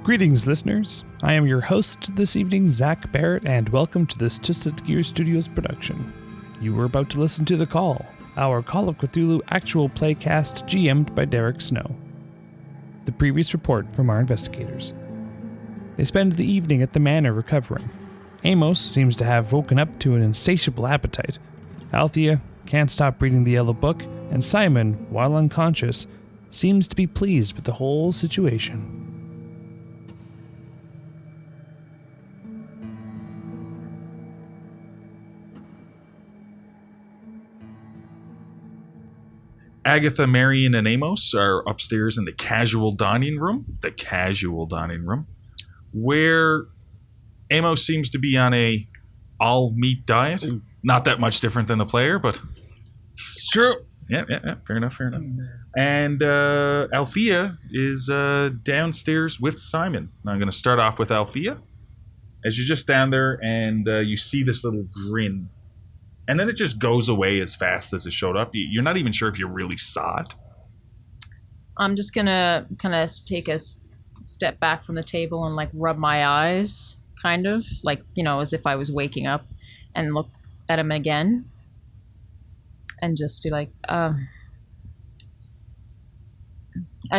Greetings, listeners. I am your host this evening, Zach Barrett, and welcome to this Twisted Gear Studios production. You were about to listen to The Call, our Call of Cthulhu actual playcast GM'd by Derek Snow. The previous report from our investigators. They spend the evening at the manor recovering. Emos seems to have woken up to an insatiable appetite. Althea can't stop reading the yellow book, and Simon, while unconscious, seems to be pleased with the whole situation. Agatha, Marion, and Emos are upstairs in the casual dining room, where Emos seems to be on a all-meat diet. Not that much different than the player, but... It's true. Yeah, fair enough. And Althea is downstairs with Simon. Now I'm going to start off with Althea. As you're just down there and you see this little grin. And then it just goes away as fast as it showed up. You're not even sure if you really saw it. I'm just going to kind of take a step back from the table and like rub my eyes, kind of. Like, you know, as if I was waking up and look at him again. And just be like, I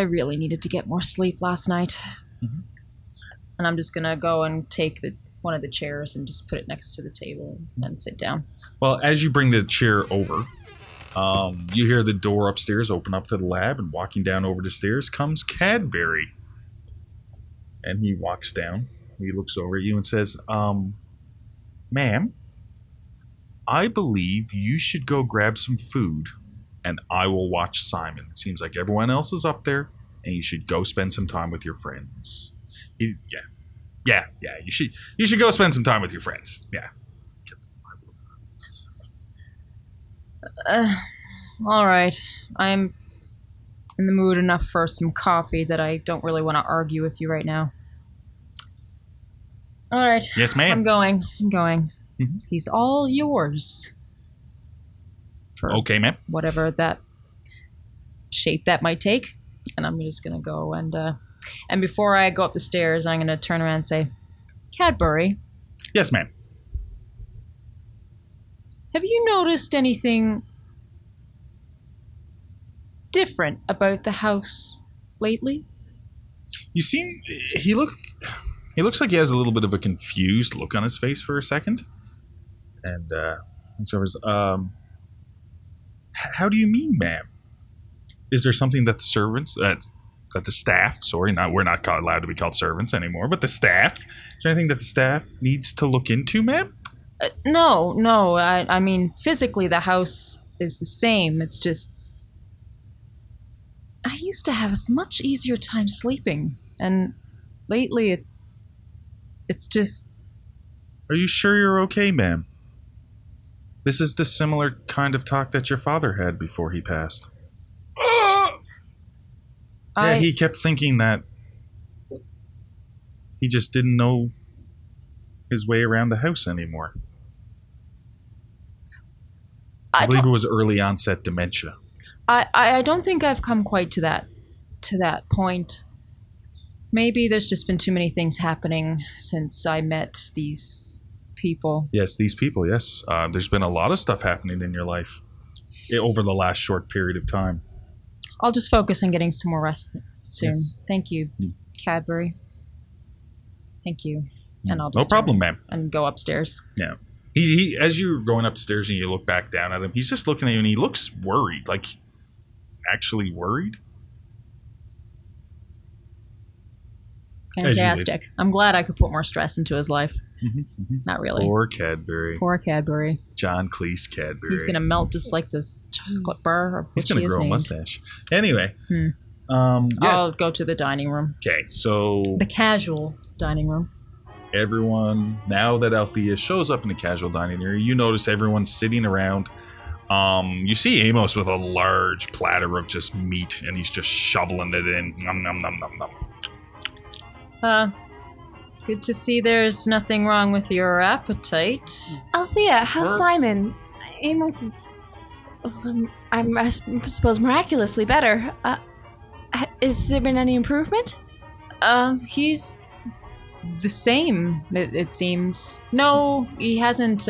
really needed to get more sleep last night. Mm-hmm. And I'm just going to go and take one of the chairs and just put it next to the table and sit down. Well, as you bring the chair over, you hear the door upstairs open up to the lab, and walking down over the stairs comes Cadbury. And he walks down. He looks over at you and says, ma'am, I believe you should go grab some food, and I will watch Simon. It seems like everyone else is up there, and you should go spend some time with your friends. Yeah, you should go spend some time with your friends. Yeah. All right. I'm in the mood enough for some coffee that I don't really want to argue with you right now. All right. Yes, ma'am. I'm going. Mm-hmm. He's all yours. Okay, ma'am. Whatever that shape that might take. And I'm just going to go and before I go up the stairs, I'm going to turn around and say, Cadbury. Yes, ma'am. Have you noticed anything different about the house lately? You see, he looks like he has a little bit of a confused look on his face for a second. And, how do you mean, ma'am? Is there something that the servants... that the staff, we're not allowed to be called servants anymore, but the staff, is there anything that the staff needs to look into, ma'am? No, I mean, physically the house is the same, it's just, I used to have a much easier time sleeping, and lately it's just... Are you sure you're okay, ma'am? This is the similar kind of talk that your father had before he passed. Yeah, he kept thinking that he just didn't know his way around the house anymore. I believe it was early onset dementia. I don't think I've come quite to that point. Maybe there's just been too many things happening since I met these people. Yes, these people, yes. There's been a lot of stuff happening in your life over the last short period of time. I'll just focus on getting some more rest soon. Yes. Thank you, Cadbury. Thank you. And I'll just no problem, ma'am. And go upstairs. Yeah. He as you're going upstairs and you look back down at him, he's just looking at you and he looks worried, like actually worried. Fantastic. I'm glad I could put more stress into his life. Mm-hmm. Not really. Poor Cadbury. John Cleese Cadbury. He's going to melt just like this chocolate bar. He's going to grow a mustache. Anyway. Yes. I'll go to the dining room. Okay, so... The casual dining room. Everyone, now that Althea shows up in the casual dining area, you notice everyone's sitting around. You see Emos with a large platter of just meat, and he's just shoveling it in. Nom, nom, nom, nom, nom. Good to see there's nothing wrong with your appetite. Althea, how's Simon? Amos is, I suppose, miraculously better. Has there been any improvement? He's the same. It seems. No, he hasn't.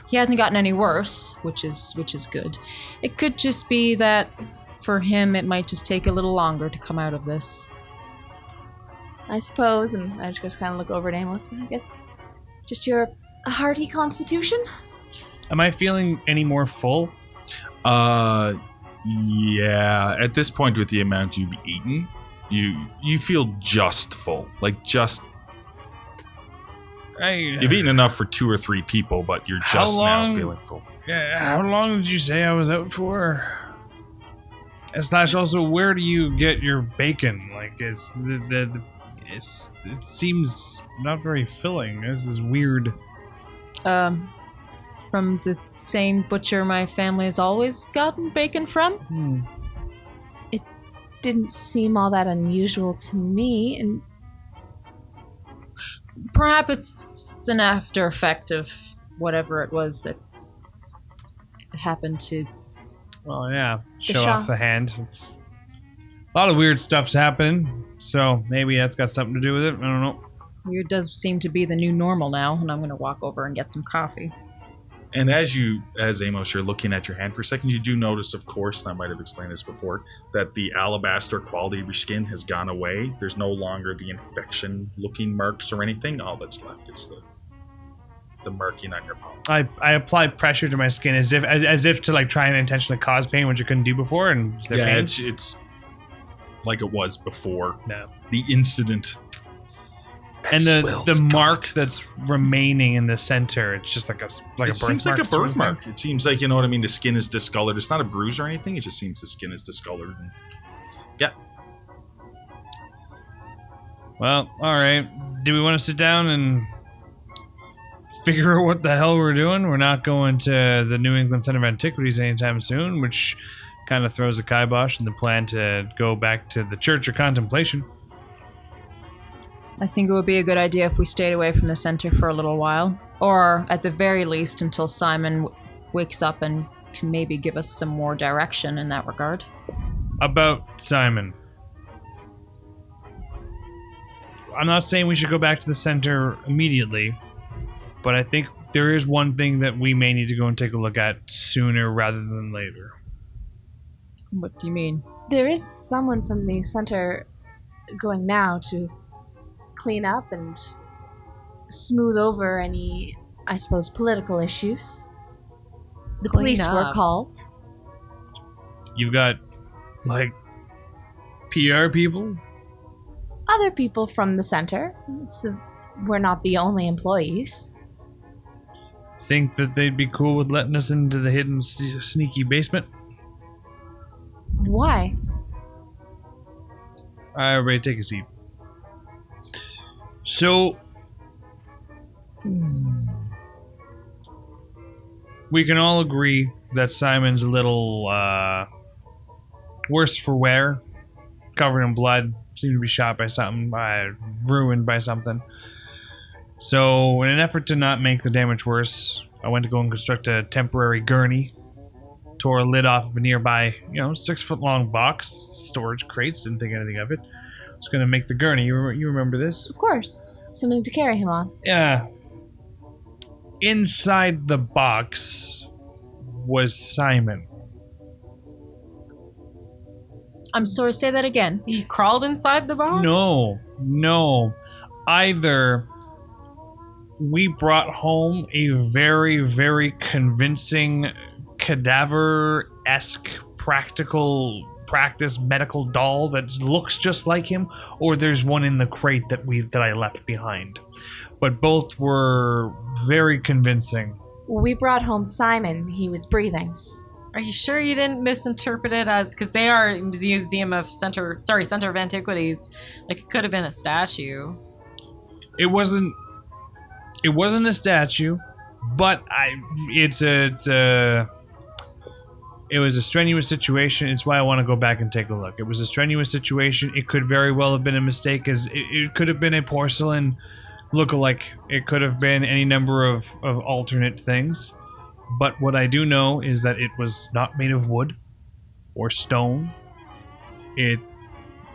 He hasn't gotten any worse, which is good. It could just be that for him, it might just take a little longer to come out of this. I suppose, and I just kind of look over at Amos, and I guess just your hearty constitution? Am I feeling any more full? Yeah. At this point, with the amount you've eaten, you feel just full. Like, just... You've eaten enough for 2 or 3 people, but you're just now feeling full. Yeah, how long did you say I was out for? / also, where do you get your bacon? Like, it seems not very filling. This is weird. From the same butcher my family has always gotten bacon from. It didn't seem all that unusual to me, and perhaps it's an after effect of whatever it was that happened to. Well, yeah, show off the hand. It's a lot of weird stuff's happening, so maybe that's got something to do with it. I don't know. Weird does seem to be the new normal now, and I'm going to walk over and get some coffee. And as Amos, you're looking at your hand for a second, you do notice, of course, and I might have explained this before, that the alabaster quality of your skin has gone away. There's no longer the infection-looking marks or anything. All that's left is the marking on your palm. I apply pressure to my skin as if to like try and intentionally cause pain, which I couldn't do before. And yeah, it's like it was before. No. The incident. And the mark that's remaining in the center, it's just like a birthmark. It seems like a birthmark. It seems like, you know what I mean, the skin is discolored. It's not a bruise or anything. It just seems the skin is discolored. Yeah. Well, all right. Do we want to sit down and figure out what the hell we're doing? We're not going to the New England Center of Antiquities anytime soon, which kind of throws a kibosh in the plan to go back to the Church of Contemplation. I think it would be a good idea if we stayed away from the center for a little while. Or, at the very least, until Simon wakes up and can maybe give us some more direction in that regard. About Simon. I'm not saying we should go back to the center immediately, but I think there is one thing that we may need to go and take a look at sooner rather than later. What do you mean? There is someone from the center going now to clean up and smooth over any, I suppose, political issues. The police were called. You've got, like, PR people? Other people from the center. We're not the only employees. Think that they'd be cool with letting us into the hidden sneaky basement? Why? Alright, everybody take a seat. So, we can all agree that Simon's a little worse for wear, covered in blood, seemed to be shot by something, ruined by something. So, in an effort to not make the damage worse, I went to go and construct a temporary gurney, tore a lid off of a nearby, 6-foot-long box, storage crates, didn't think anything of it. I was going to make the gurney. You remember this? Of course. Something to carry him on. Yeah. Inside the box was Simon. I'm sorry, say that again. He crawled inside the box? No. Either we brought home a very, very convincing cadaver-esque practice medical doll that looks just like him, or there's one in the crate that I left behind. But both were very convincing. We brought home Simon. He was breathing. Are you sure you didn't misinterpret it as, because they are Center of Antiquities, like it could have been a statue. It wasn't a statue, but it was a strenuous situation. It's why I want to go back and take a look. It was a strenuous situation. It could very well have been a mistake, as it could have been a porcelain lookalike. It could have been any number of alternate things. But what I do know is that it was not made of wood or stone. It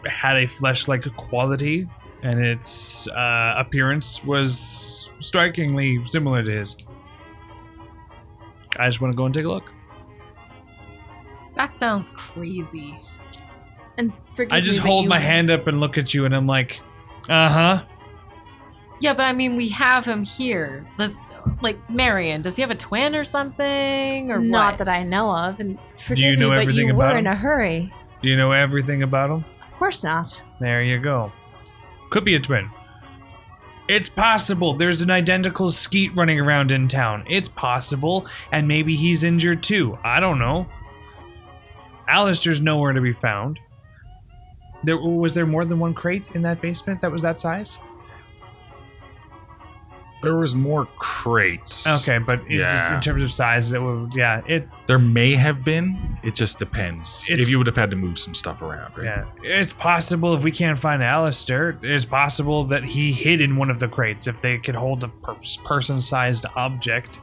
had a flesh-like quality. and its appearance was strikingly similar to his. I just want to go and take a look. That sounds crazy. And forgive I just me, but hold you- my hand up and look at you, and I'm like, uh-huh. Yeah, but I mean, we have him here. Marion, does he have a twin or something? Or Not what? that I know of. And forgive you know me, but everything you about were in him? a hurry. Do you know everything about him? Of course not. There you go. Could be a twin. It's possible. There's an identical Skeet running around in town. It's possible, and maybe he's injured too. I don't know. Alistair's nowhere to be found. Was there more than one crate in that basement that was that size? There was more crates. Okay, but just Yeah. in terms of size, There may have been. It just depends. It's- If you would have had to move some stuff around, right? yeah. It's possible if we can't find Alistair, it's possible that he hid in one of the crates if they could hold a person-sized object.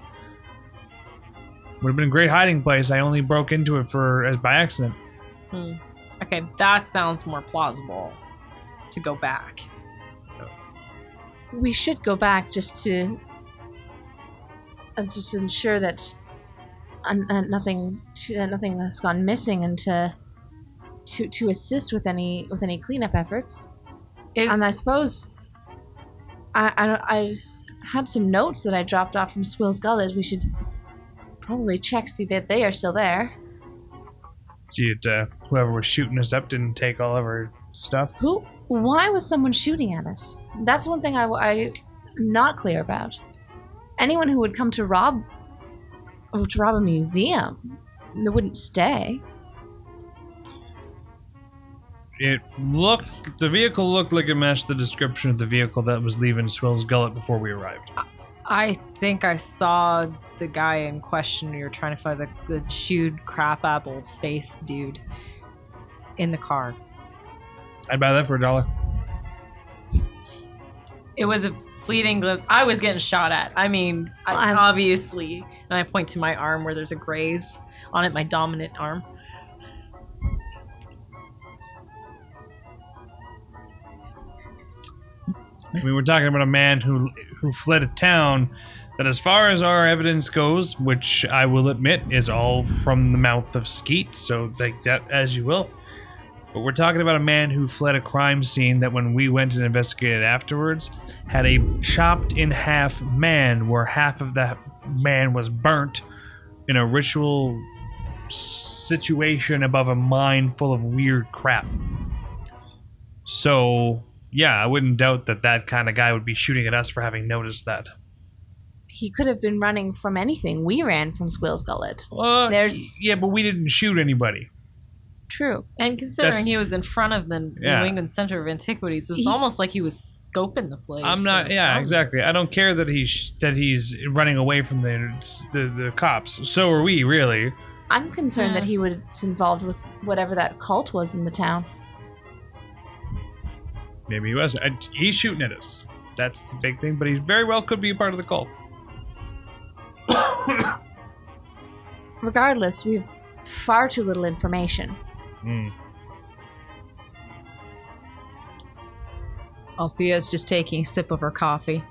Would have been a great hiding place. I only broke into it by accident. Okay, that sounds more plausible to go back. We should go back just to ensure that nothing has gone missing, and to assist with any cleanup efforts. And I suppose I had some notes that I dropped off from Swill's Gullet. We should probably see that they are still there. See it, whoever was shooting us up didn't take all of our stuff. Why was someone shooting at us? That's one thing I'm not clear about. Anyone who would come to rob a museum, they wouldn't stay. The vehicle looked like it matched the description of the vehicle that was leaving Swill's Gullet before we arrived. I think I saw the guy in question. You were trying to find the chewed crap apple face dude in the car. I'd buy that for $1. It was a fleeting glimpse. I was getting shot at. I mean, obviously. And I point to my arm where there's a graze on it, my dominant arm. I mean, we're talking about a man who fled a town that, as far as our evidence goes, which I will admit is all from the mouth of Skeet, so take that as you will. But we're talking about a man who fled a crime scene that, when we went and investigated afterwards, had a chopped in half man where half of that man was burnt in a ritual situation above a mine full of weird crap. So, yeah, I wouldn't doubt that kind of guy would be shooting at us for having noticed that. He could have been running from anything. We ran from Swill's Gullet. Yeah, but we didn't shoot anybody. True. And considering That's- he was in front of the Yeah. New England Center of Antiquities, it's almost like he was scoping the place. I'm not. or Yeah, something. exactly. I don't care that he's running away from the cops. So are we, really? I'm concerned Yeah. that he was involved with whatever that cult was in the town. Maybe he was. He's shooting at us. That's the big thing. But he very well could be a part of the cult. Regardless, we have far too little information. Althea's just taking a sip of her coffee.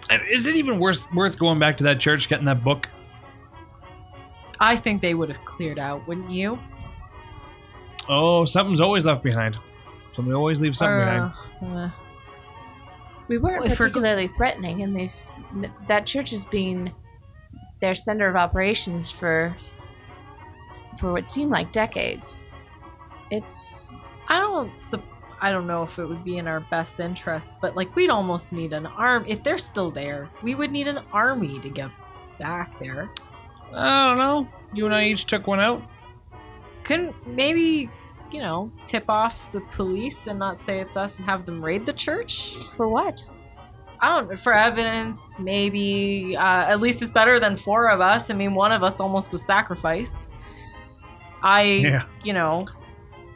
And is it even worth going back to that church, getting that book? I think they would have cleared out, wouldn't you? Oh, something's always left behind. Somebody always leaves something behind. We weren't If we're- particularly threatening, and that church has been their center of operations for what seemed like decades. I don't know if it would be in our best interest, but like we'd almost need an arm. If they're still there, we would need an army to get back there. I don't know. You and I each took one out. Couldn't maybe, tip off the police and not say it's us and have them raid the church? For what? For evidence, maybe. At least it's better than 4 of us. I mean, one of us almost was sacrificed.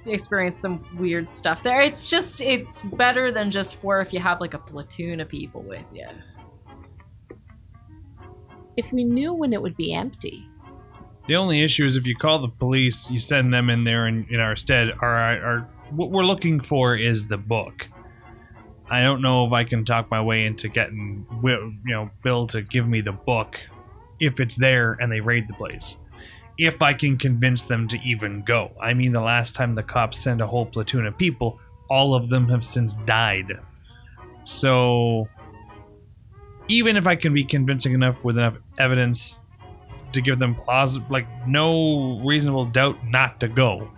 Experienced some weird stuff there. It's better than just 4 if you have like a platoon of people with you. If we knew when it would be empty. The only issue is if you call the police, you send them in there in our stead. Our what we're looking for is the book. I don't know if I can talk my way into getting, Bill to give me the book if it's there and they raid the place. If I can convince them to even go. I mean, the last time the cops sent a whole platoon of people, all of them have since died. So, even if I can be convincing enough with enough evidence to give them no reasonable doubt not to go.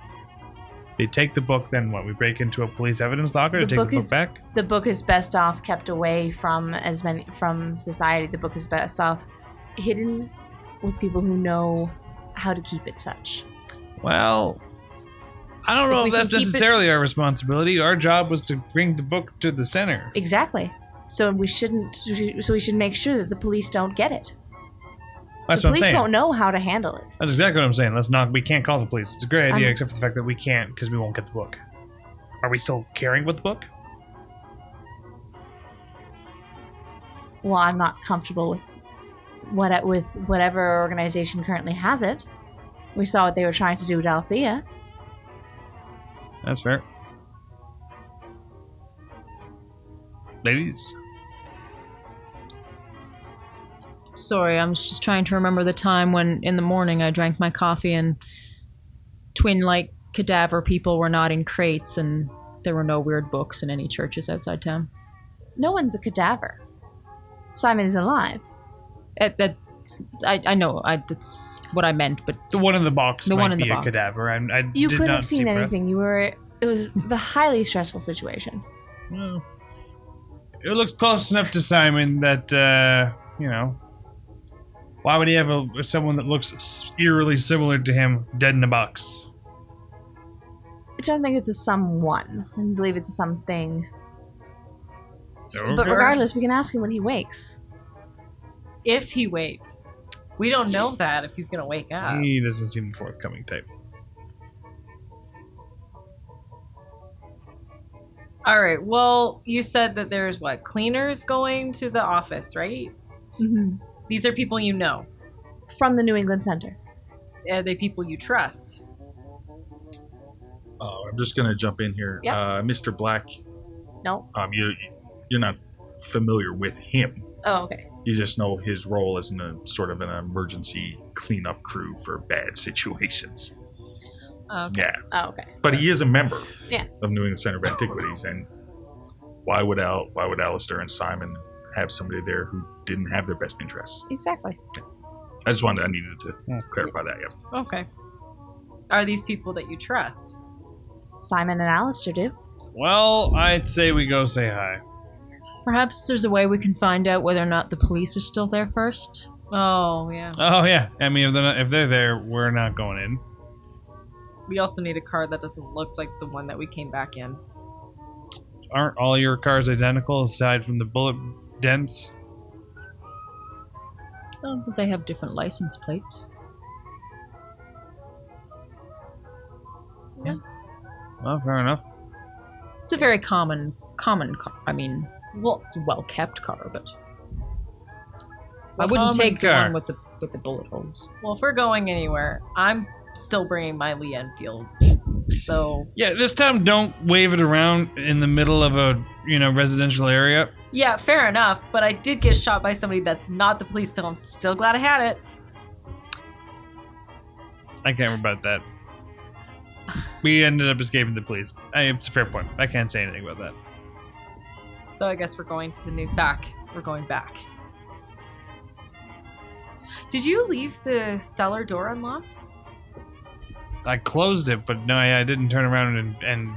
They take the book, then what? We break into a police evidence locker to take the book back? The book is best off kept away from society. The book is best off hidden with people who know how to keep it such. Well, I don't know if that's necessarily our responsibility. Our job was to bring the book to the center. Exactly. So we should make sure that the police don't get it. That's the what I'm saying. Police won't know how to handle it. That's exactly what I'm saying. We can't call the police. It's a great idea, except for the fact that we can't because we won't get the book. Are we still carrying with the book? Well, I'm not comfortable with whatever organization currently has it. We saw what they were trying to do with Althea. That's fair. Ladies? Sorry, I was just trying to remember the time when in the morning I drank my coffee and twin-like cadaver people were not in crates and there were no weird books in any churches outside town. No one's a cadaver. Simon is alive. I know. That's what I meant, but the one in the box might be a box. Cadaver. You couldn't have seen anything. It was a highly stressful situation. Well, it looked close enough to Simon that, why would he have someone that looks eerily similar to him dead in a box? I don't think it's a someone. I believe it's a something. Okay. But regardless, we can ask him when he wakes. If he wakes. We don't know that if he's going to wake up. He doesn't seem the forthcoming type. All right. Well, you said that there's, cleaners going to the office, right? Mm-hmm. These are people you know. From the New England Center. Are they people you trust? I'm just going to jump in here. Yep. Mr. Black. No. You're not familiar with him. Oh, okay. You just know his role as sort of an emergency cleanup crew for bad situations. Okay. Yeah. Oh, okay. But he is a member Yeah. of New England Center of Antiquities, and why would Alistair and Simon have somebody there who didn't have their best interests? Exactly. I needed to clarify that. Yeah. Okay. Are these people that you trust? Simon and Alistair do. Well, I'd say we go say hi. perhaps there's a way we can find out whether or not the police are still there first. Oh, yeah. Oh, yeah. I mean, if they're there, we're not going in. We also need a car that doesn't look like the one that we came back in. Aren't all your cars identical aside from the bullet dents? Oh, but they have different license plates. Yeah. Well, fair enough. It's a very common car. I mean, well, it's a well-kept car, but I wouldn't take the one with the bullet holes. Well, if we're going anywhere, I'm still bringing my Lee Enfield. So yeah, this time don't wave it around in the middle of a residential area. yeah, fair enough. But I did get shot by somebody that's not the police, so I'm still glad I had it. I can't rebut that. We ended up escaping the police. It's a fair point. I can't say anything about that. So I guess we're going to the new back. We're going back. Did you leave the cellar door unlocked? I closed it, but no, I didn't turn around and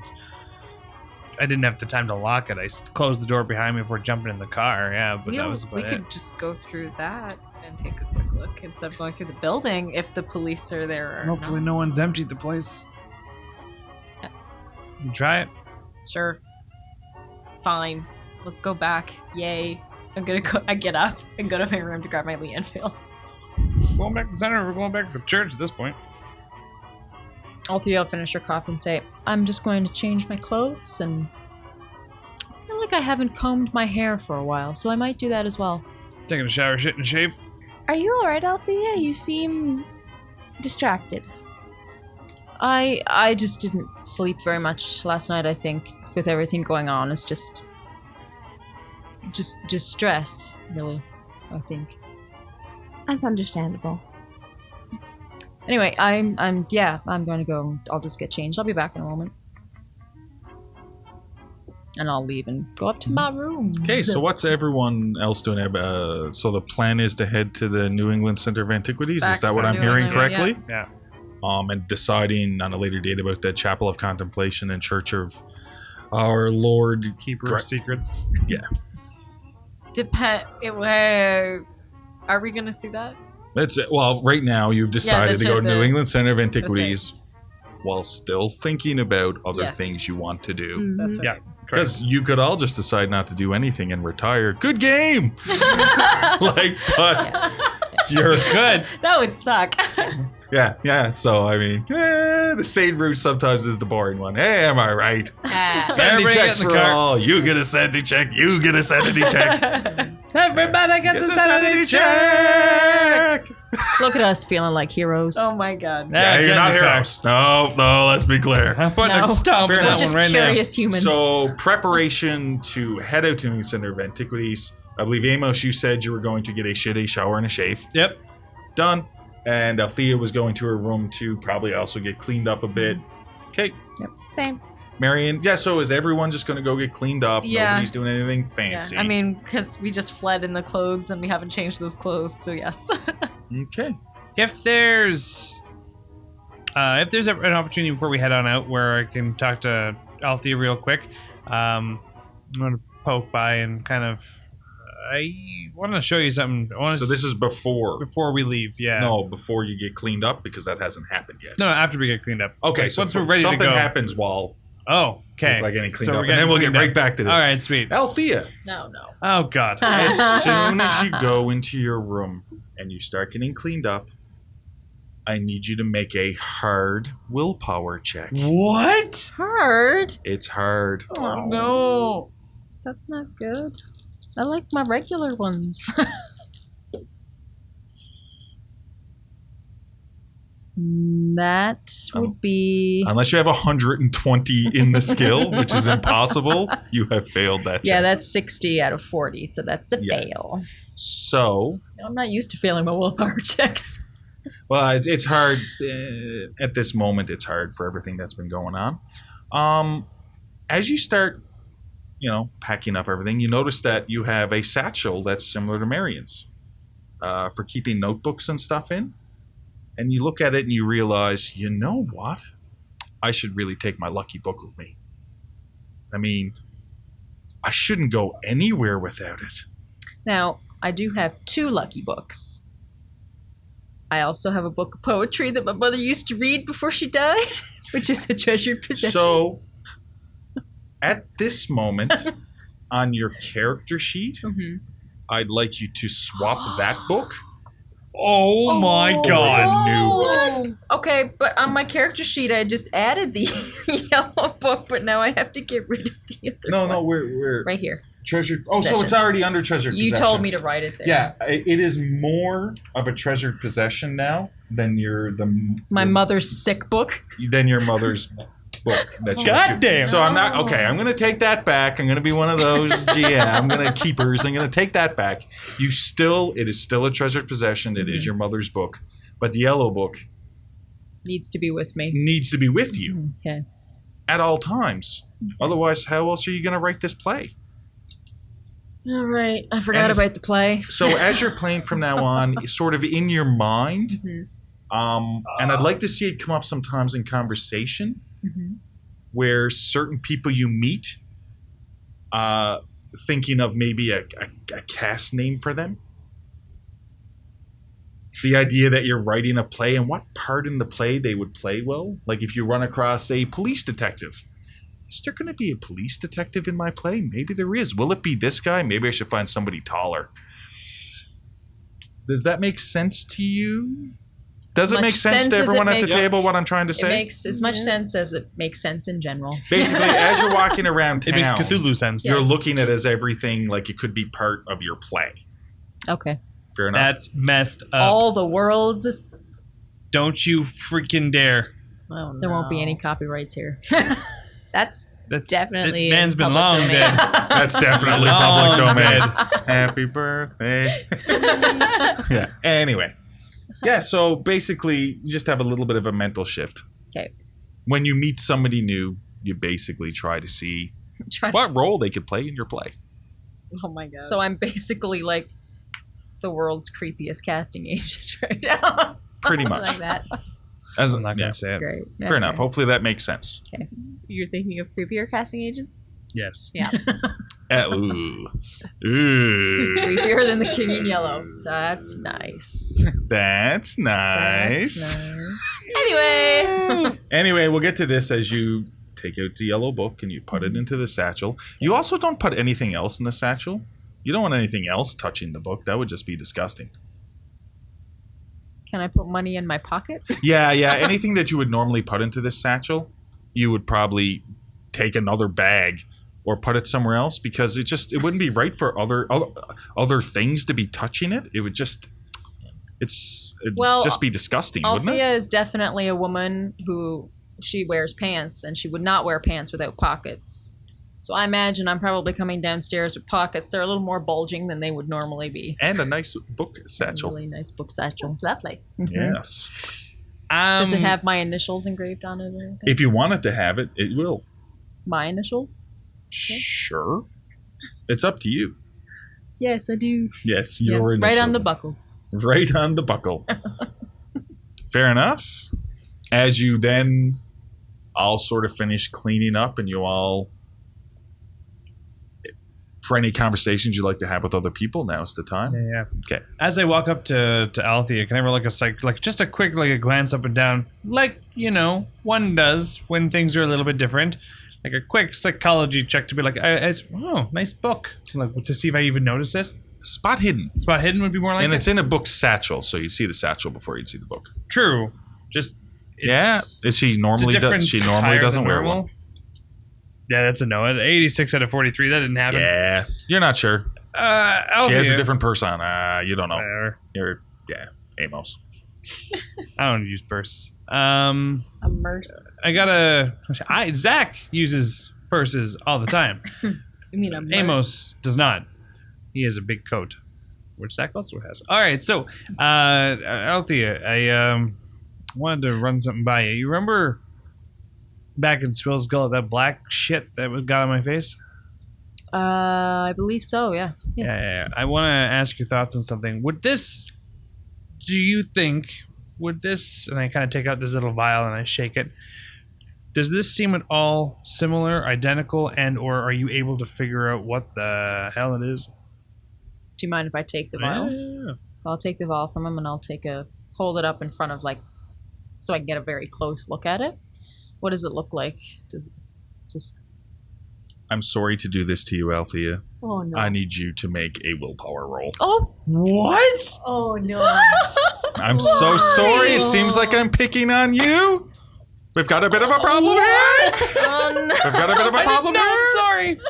I didn't have the time to lock it. I closed the door behind me before jumping in the car. Yeah, but that was about we it. could just go through that and take a quick look instead of going through the building if the police are there. Or Hopefully no one's emptied the place. You try it. Sure. Fine. Let's go back. Yay. I'm gonna go. I get up and go to my room to grab my Lee Enfield. Going back to the center. We're going back to the church at this point. Althea will finish her coffee and say, I'm just going to change my clothes, and I feel like I haven't combed my hair for a while, so I might do that as well. Taking a shower, shit, and shave. Are you alright, Althea? You seem distracted. I just didn't sleep very much last night. I think with everything going on, it's just stress, really. I think. That's understandable. Anyway, I'm going to go. I'll just get changed. I'll be back in a moment. And I'll leave and go up to my room. Okay, so what's everyone else doing? So the plan is to head to the New England Center of Antiquities. Back Is that to what I'm New hearing England, correctly? Yeah. And deciding on a later date about the Chapel of Contemplation and Church of Our Lord Keeper of Secrets. Yeah. Are we gonna see that? That's it. Well, right now you've decided to go to New England Center of Antiquities while still thinking about other things you want to do. That's right. Yeah. Because you could all just decide not to do anything and retire. Good game! But you're Good. That would suck. Yeah. So, I mean, the sane route sometimes is the boring one. Hey, am I right? Sanity Everybody checks get in for the car. all. You get a sanity check. You get a sanity check. Everybody get the It's a sanity check. Look at us feeling like heroes. Oh my god. Yeah, Get you're in not the car. heroes. No, let's be clear. I'm putting No. a stomp Fair on enough. that We're just one right now. curious humans. So, preparation to head out to New England Center of Antiquities. I believe, Amos, you said you were going to get a shitty shower and a shave. Yep. Done. And Althea was going to her room to probably also get cleaned up a bit. Okay. Same. Marion, so is everyone just going to go get cleaned up? Yeah. Nobody's doing anything Yeah. fancy. I mean, because we just fled in the clothes and we haven't changed those clothes, so yes. Okay. If there's an opportunity before we head on out where I can talk to Althea real quick, I'm going to poke by and kind of... I want to show you something. So this is before we leave, yeah. No, before you get cleaned up, because that hasn't happened yet. No, after we get cleaned up. Okay, Like, so once we're ready to something go. happens while Oh, okay. like getting cleaned So up, we're and then getting we'll get cleaned right up. back to this. All right, sweet. Althea, No. Oh, God. as soon as you go into your room and you start getting cleaned up, I need you to make a hard willpower check. What? Hard? It's hard. Oh, no. That's not good. I like my regular ones. That would be... Unless you have 120 in the skill, which is impossible, you have failed that check. Yeah, that's 60 out of 40, so that's a fail. So, I'm not used to failing my willpower checks. well, it's hard. At this moment, it's hard for everything that's been going on. As you start, packing up everything, you notice that you have a satchel that's similar to Marion's for keeping notebooks and stuff in. And you look at it and you realize, you know what? I should really take my lucky book with me. I mean, I shouldn't go anywhere without it. Now, I do have 2 lucky books. I also have a book of poetry that my mother used to read before she died, which is a treasured possession. So, at this moment, on your character sheet, I'd like you to swap that book. Oh, my God. New book. Okay, but on my character sheet, I just added the yellow book, but now I have to get rid of the other one. No, we're Right here. treasured. Oh, so it's Possessions. already under treasured You possessions. told me to write it there. Yeah, it is more of a treasured possession now than My mother's sick book. than your mother's book that you God have to. damn. So I'm not okay. I'm going to take that back. I'm going to be one of those I'm going to keepers. I'm going to take that back. It is still a treasured possession. It is your mother's book, but the yellow book Needs to be with me. needs to be with you Okay. at all times. Otherwise, how else are you going to write this play? All right. I forgot And about the play. So as you're playing from now on, sort of in your mind, and I'd like to see it come up sometimes in conversation, where certain people you meet, thinking of maybe a cast name for them. The idea that you're writing a play and what part in the play they would play well. Like if you run across a police detective. Is there going to be a police detective in my play? Maybe there is. Will it be this guy? Maybe I should find somebody taller. Does that make sense to you? Does it make sense to everyone at the table what I'm trying to say? It makes as much sense as it makes sense in general. Basically, as you're walking around It town, makes Cthulhu sense. you're Yes. looking at it as everything like it could be part of your play. Okay. Fair enough. That's messed up. All the worlds is... Don't you freaking dare. Oh, There won't be no. any copyrights here. That's That's definitely that man's been public long domain. dead. That's definitely Long public domain. dead. Happy birthday. Yeah. Anyway. Yeah, so basically you just have a little bit of a mental shift. Okay. When you meet somebody new, you basically try to see Try to- what role they could play in your play. Oh my god. So I'm basically like the world's creepiest casting agent right now. Pretty much. like that. As, I'm not yeah, gonna say it. Great. fair enough. Hopefully that makes sense. You're thinking of creepier casting agents? Yes. Yeah. Ooh. Ooh. Creepier than the King in Yellow. That's nice. That's nice. That's nice. Anyway. Anyway, we'll get to this as you take out the yellow book and you put it into the satchel. You also don't put anything else in the satchel. You don't want anything else touching the book. That would just be disgusting. Can I put money in my pocket? Yeah. Anything that you would normally put into this satchel, you would probably take another bag or put it somewhere else because it wouldn't be right for other things to be touching it. It would just just be disgusting, wouldn't Althea it? is definitely a woman who she wears pants, and she would not wear pants without pockets. So I imagine I'm probably coming downstairs with pockets. They're a little more bulging than they would normally be. And a nice book satchel. Really nice book satchel. That's lovely. Yes. Does it have my initials engraved on it or anything? If you want it to have it, it will. My initials? Sure. It's up to you. Yes, I do. Yes, Yeah, your initials. right on the buckle. Right on the buckle. Fair enough. As you then all sort of finish cleaning up and you all, for any conversations you'd like to have with other people, now's the time. Yeah. Okay. As I walk up to Althea, can I roll just a quick a glance up and down, like one does when things are a little bit different, like a quick psychology check to be like, oh, nice book, like to see if I even notice it. Spot hidden. Spot hidden would be more like And it. it's in a book satchel, so you see the satchel before you'd see the book. True. Just She normally doesn't wear normal. one. Yeah, that's a no. 86 out of 43. That didn't happen. Yeah, you're not sure. Althea. She has a different persona. You don't know. Whatever. You're Emos. I don't use purses. A merce. Zach uses purses all the time. You mean a merce? Emos does not. He has a big coat, which Zach also has. All right, so Althea, I wanted to run something by you. You remember back in Swill's Gullet, that black shit that got on my face? I believe so, yeah. Yeah. I want to ask your thoughts on something. Do you think, and I kind of take out this little vial and I shake it, does this seem at all similar, identical, and or are you able to figure out what the hell it is? Do you mind if I take the vial? Yeah. So I'll take the vial from him and I'll hold it up in front of so I can get a very close look at it. What does it look like? I'm sorry to do this to you, Althea. Oh no. I need you to make a willpower roll. Oh, What? Oh no. I'm so sorry. It seems like I'm picking on you. We've got a bit of a problem here. We've got a bit of a problem here. I'm sorry.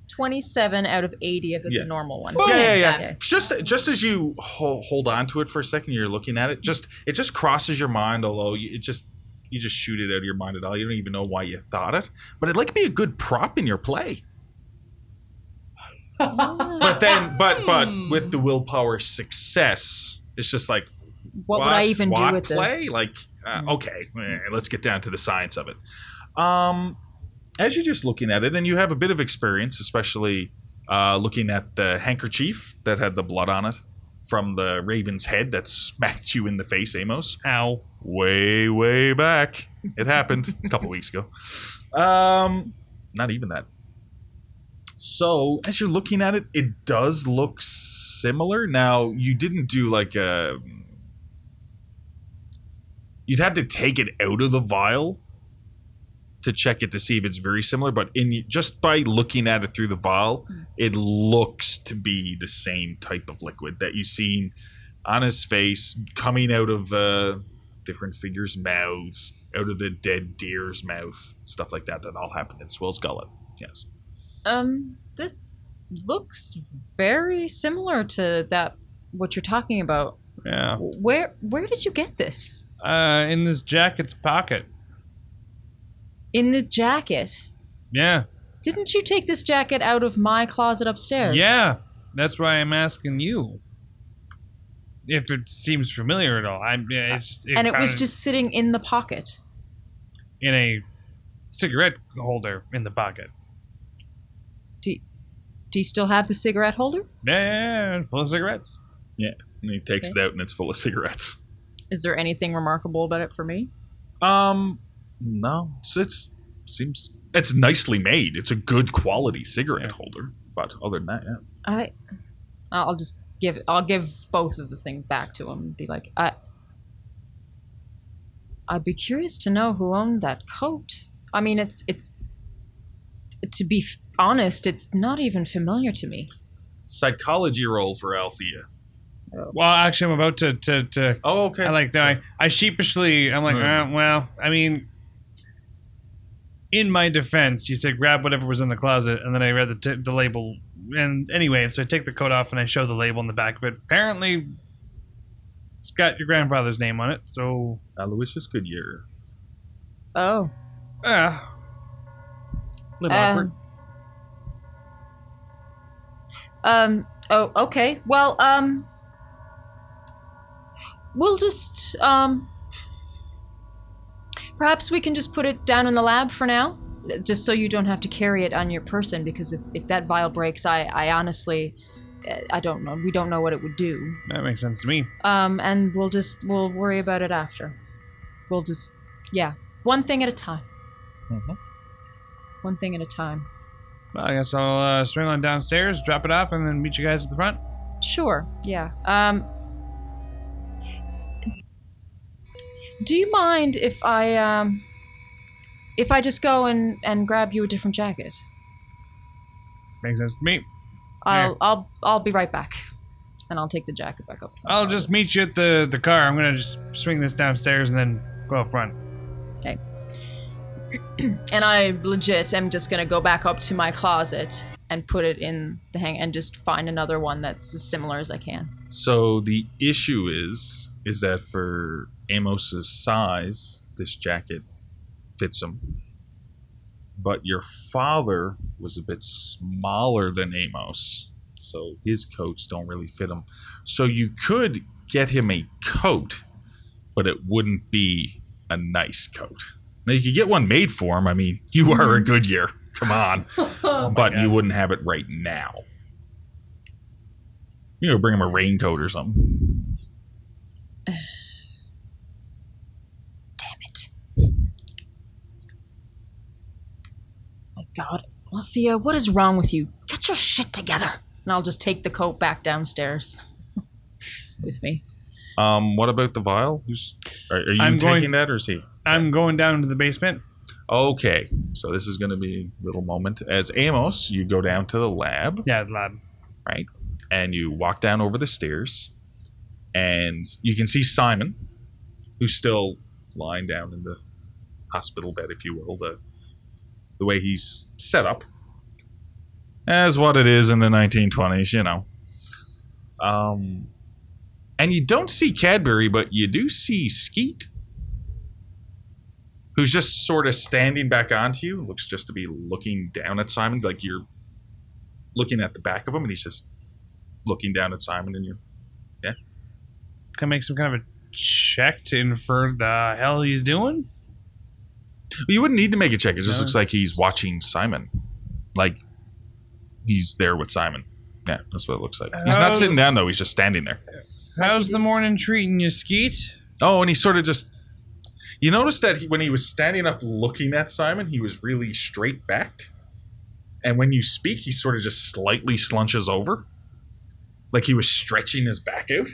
27 out of 80 if it's a normal one. Yeah. Okay. Just as you hold on to it for a second, you're looking at it. It just crosses your mind. Although you just shoot it out of your mind at all. You don't even know why you thought it. But it'd like to be a good prop in your play. But with the willpower success, it's just like, What would I even do with play? this? Okay, let's get down to the science of it. As you're just looking at it, and you have a bit of experience, especially looking at the handkerchief that had the blood on it from the raven's head that smacked you in the face, Amos. Ow. Way, way back. It happened a couple weeks ago. Not even that. So, as you're looking at it, it does look similar. Now, you didn't do you'd have to take it out of the vial to check it to see if it's very similar, but just by looking at it through the vial, it looks to be the same type of liquid that you've seen on his face, coming out of different figures' mouths, out of the dead deer's mouth, stuff like that. That all happened in Swill's Gullet. Yes. This looks very similar to what you're talking about. Yeah. Where did you get this? In this jacket's pocket. In the jacket? Yeah. Didn't you take this jacket out of my closet upstairs? Yeah. That's why I'm asking you. If it seems familiar at all. It's just, and it was just sitting in the pocket. In a cigarette holder in the pocket. Do you still have the cigarette holder? Yeah, full of cigarettes. Yeah, and he takes it out and it's full of cigarettes. Is there anything remarkable about it for me? No. It's nicely made. It's a good quality cigarette holder. But other than that, yeah. I'll give both of the things back to him and be like, I'd be curious to know who owned that coat. I mean, it's to be honest, it's not even familiar to me. Psychology roll for Althea. Well, actually, I'm about to Oh, okay. I like that. I sheepishly, I'm like, well, I mean, in my defense, you said grab whatever was in the closet, and then I read the label. And anyway, so I take the coat off and I show the label on the back of it. Apparently, it's got your grandfather's name on it, so... Aloysius Goodyear. Oh. Little awkward. Oh, okay. Well, we'll just, perhaps we can just put it down in the lab for now, just so you don't have to carry it on your person, because if that vial breaks, I honestly, I don't know. We don't know what it would do. That makes sense to me. And we'll worry about it after. We'll just, one thing at a time. Mm-hmm. One thing at a time. Well, I guess I'll swing on downstairs, drop it off, and then meet you guys at the front. Sure, yeah. Do you mind if I just go and grab you a different jacket? Makes sense to me. I'll be right back, and I'll take the jacket back up. I'll just meet you at the car. I'm gonna just swing this downstairs and then go up front. Okay. And I legit am just gonna go back up to my closet and put it in the hang and just find another one that's as similar as I can. So the issue is that for Amos's size, this jacket fits him. But your father was a bit smaller than Amos, so his coats don't really fit him. So you could get him a coat, but it wouldn't be a nice coat. Now, you could get one made for him. I mean, you are a Goodyear. Come on. But you wouldn't have it right now. You know, bring him a raincoat or something. Damn it. My God. Althea, what is wrong with you? Get your shit together. And I'll just take the coat back downstairs with me. What about the vial? Are you taking that or is he? I'm going down into the basement. Okay, so this is going to be a little moment. As Amos, you go down to the lab. Yeah, the lab. Right? And you walk down over the stairs. And you can see Simon, who's still lying down in the hospital bed, if you will. The way he's set up. As what it is in the 1920s, you know. And you don't see Cadbury, but you do see Skeet, who's just sort of standing back onto you. Looks just to be looking down at Simon, like you're looking at the back of him, and he's just looking down at Simon, and you're, yeah. Can I make some kind of a check to infer the hell he's doing? You wouldn't need to make a check. It just looks like he's watching Simon. Like, he's there with Simon. Yeah, that's what it looks like. He's not sitting down, though. He's just standing there. How's the morning treating you, Skeet? Oh, and he sort of just... You notice that when he was standing up looking at Simon, he was really straight-backed. And when you speak, he sort of just slightly slunches over. Like he was stretching his back out.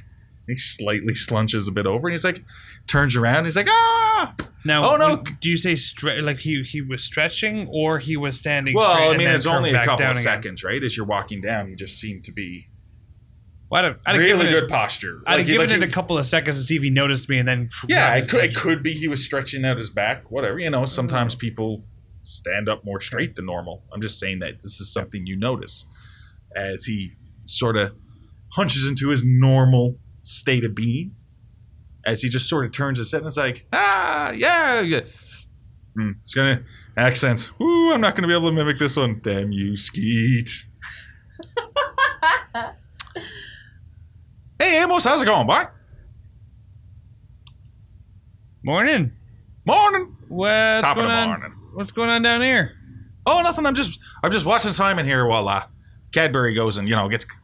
He slightly slunches a bit over, and he's like, turns around, he's like, ah! Now, oh, no. Do you say like he was stretching, or he was standing well, straight? Well, I mean, it's only a couple of again? seconds, right? As you're walking down, he just seemed to be... I'd really good posture. I'd have given it a couple of seconds to see if he noticed me, and then... Yeah, it could be he was stretching out his back, whatever. You know, sometimes people stand up more straight than normal. I'm just saying that this is something you notice as he sort of hunches into his normal state of being. as he just sort of turns his head and is like, yeah. It's gonna accents. Ooh, I'm not gonna be able to mimic this one. Damn you, Skeet. Hey, Emos, how's it going, boy? Morning. Morning. What's Top of going the on? morning. What's going on down here? Oh, nothing. I'm just watching Simon here while Cadbury goes and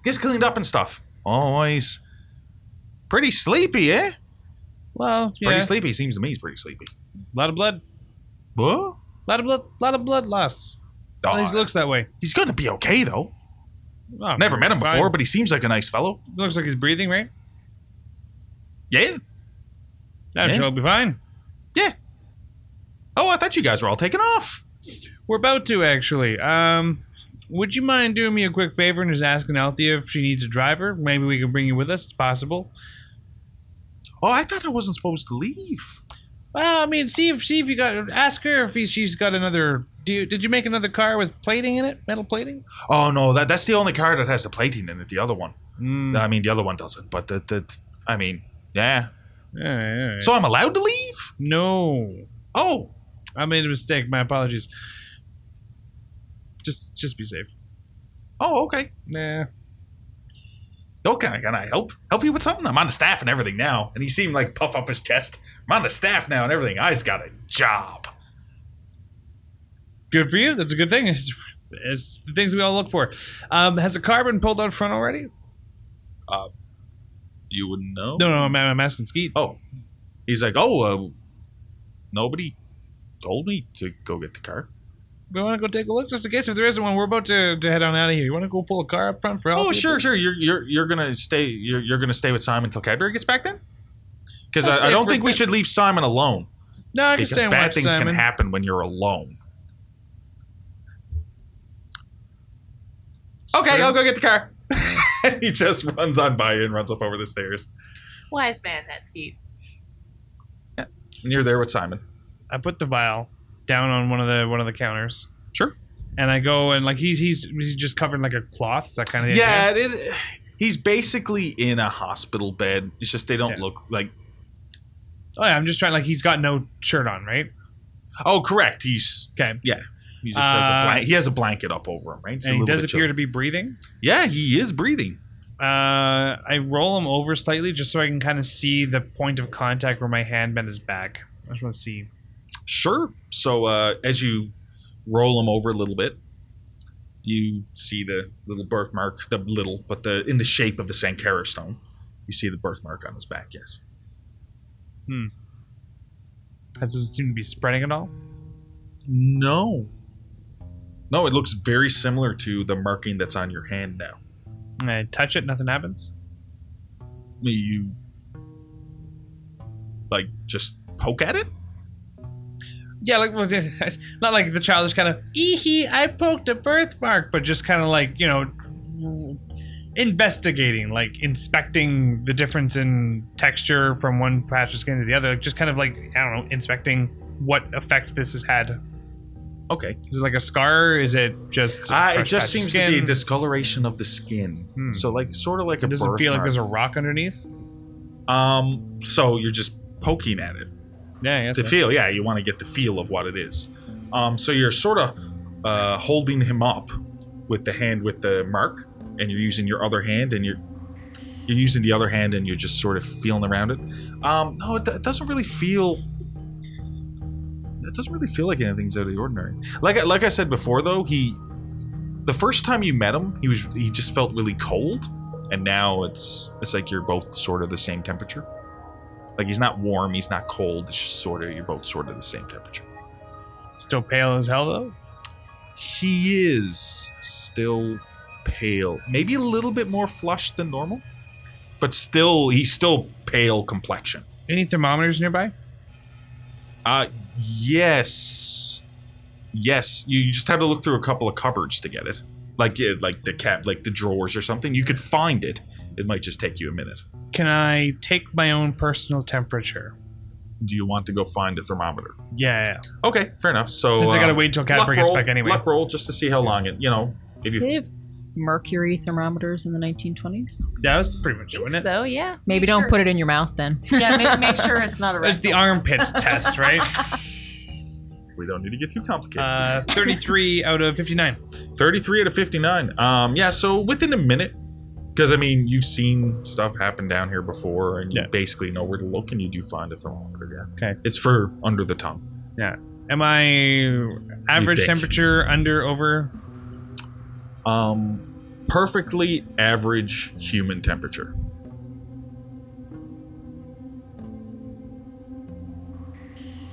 gets cleaned up and stuff. Oh, he's pretty sleepy, eh? Well, yeah. Pretty sleepy. Seems to me he's pretty sleepy. A lot of blood. What? Lot of blood loss. Oh, At least it looks that way. he's gonna be okay though. Oh, Never met him fine. before, but he seems like a nice fellow. Looks like he's breathing, right? Yeah. I'm Yeah. sure he'll be fine. Yeah. Oh, I thought you guys were all taking off. We're about to, actually. Would you mind doing me a quick favor and just asking Althea if she needs a driver? Maybe we can bring you with us. It's possible. Oh, I thought I wasn't supposed to leave. Well, I mean, see if you got. Ask her if she's got another. Did you make another car with plating in it? Metal plating? Oh no, that's the only car that has the plating in it. The other one. Mm. I mean, the other one doesn't. But I mean, yeah. All right. So I'm allowed to leave? No, Oh. I made a mistake. My apologies. Just be safe. Oh, okay. Nah. Okay, can I help you with something? I'm on the staff and everything now. And he seemed like puff up his chest. I'm on the staff now and everything. I's got a job. Good for you. That's a good thing. It's the things we all look for. Has a car been pulled out front already? You wouldn't know? No, I'm asking Skeet. Oh. He's like, nobody told me to go get the car. We want to go take a look just in case if there isn't one. We're about to head on out of here. You want to go pull a car up front for Althea? Oh, sure. You're gonna stay. You're gonna stay with Simon until Cadbury gets back then. Because I'll I stay don't for think a we bit. should leave Simon alone. No, I can Because stay and bad watch things Simon. can happen when you're alone. Okay, I'll go get the car. He just runs on by you and runs up over the stairs. Wise man, that Skeet. And you're there with Simon. I put the vial down on one of the counters, Sure. and I go and like he's just covered in like a cloth. Is that kind of the Yeah, idea? he's basically in a hospital bed. It's just they don't Yeah. look like. Oh yeah, I'm just trying. Like he's got no shirt on, right? Oh, correct. He's Okay. yeah. He just has he has a blanket up over him, right? It's a And he little does bit appear chilly. to be breathing. Yeah, he is breathing. I roll him over slightly just so I can kind of see the point of contact where my hand bent his back. I just want to see. Sure. So as you roll him over a little bit, you see the little birthmark, in the shape of the Sankara stone. You see the birthmark on his back, yes. Does it seem to be spreading at all? No. No, it looks very similar to the marking that's on your hand now. I touch it, nothing happens. You just poke at it? Yeah, like not like the childish kind of I poked a birthmark, but just kind of like investigating, like inspecting the difference in texture from one patch of skin to the other, just kind of like I don't know, inspecting what effect this has had. Okay. Is it like a scar? Is it just? It just seems to be a discoloration of the skin. So sort of like a It doesn't feel like birthmark. there's a rock underneath. So you're just poking at it. Yeah, To feel, yeah, you want to get the feel of what it is. So you're sort of holding him up with the hand with the mark, and you're using your other hand, and you're using the other hand, and you're just sort of feeling around it. No, it doesn't really feel. It doesn't really feel like anything's out of the ordinary. Like I said before, though, the first time you met him, he just felt really cold, and now it's like you're both sort of the same temperature. Like he's not warm, he's not cold. It's just you're both sort of the same temperature. Still pale as hell though. He is still pale, maybe a little bit more flushed than normal, but he's still pale complexion. Any thermometers nearby? Yes. You just have to look through a couple of cupboards to get it, like the drawers or something. You could find it. It might just take you a minute. Can I take my own personal temperature? Do you want to go find a thermometer? Yeah. Okay, fair enough. So Since I gotta wait until Cadbury gets back anyway. Luck roll just to see how long it. If you mercury thermometers in the 1920s? That was pretty much it, wasn't it? So yeah. Maybe Make don't sure- put it in your mouth then. Yeah, make sure it's not a It's the rectal. armpits test, right? We don't need to get too complicated. 33 out of 59. 33 out of 59. Yeah, so within a minute, because I mean, you've seen stuff happen down here before, and you basically know where to look, and you do find a thermometer. Yeah. Okay. It's for under the tongue. Yeah. Am I average think. temperature, under, over? Perfectly average human temperature.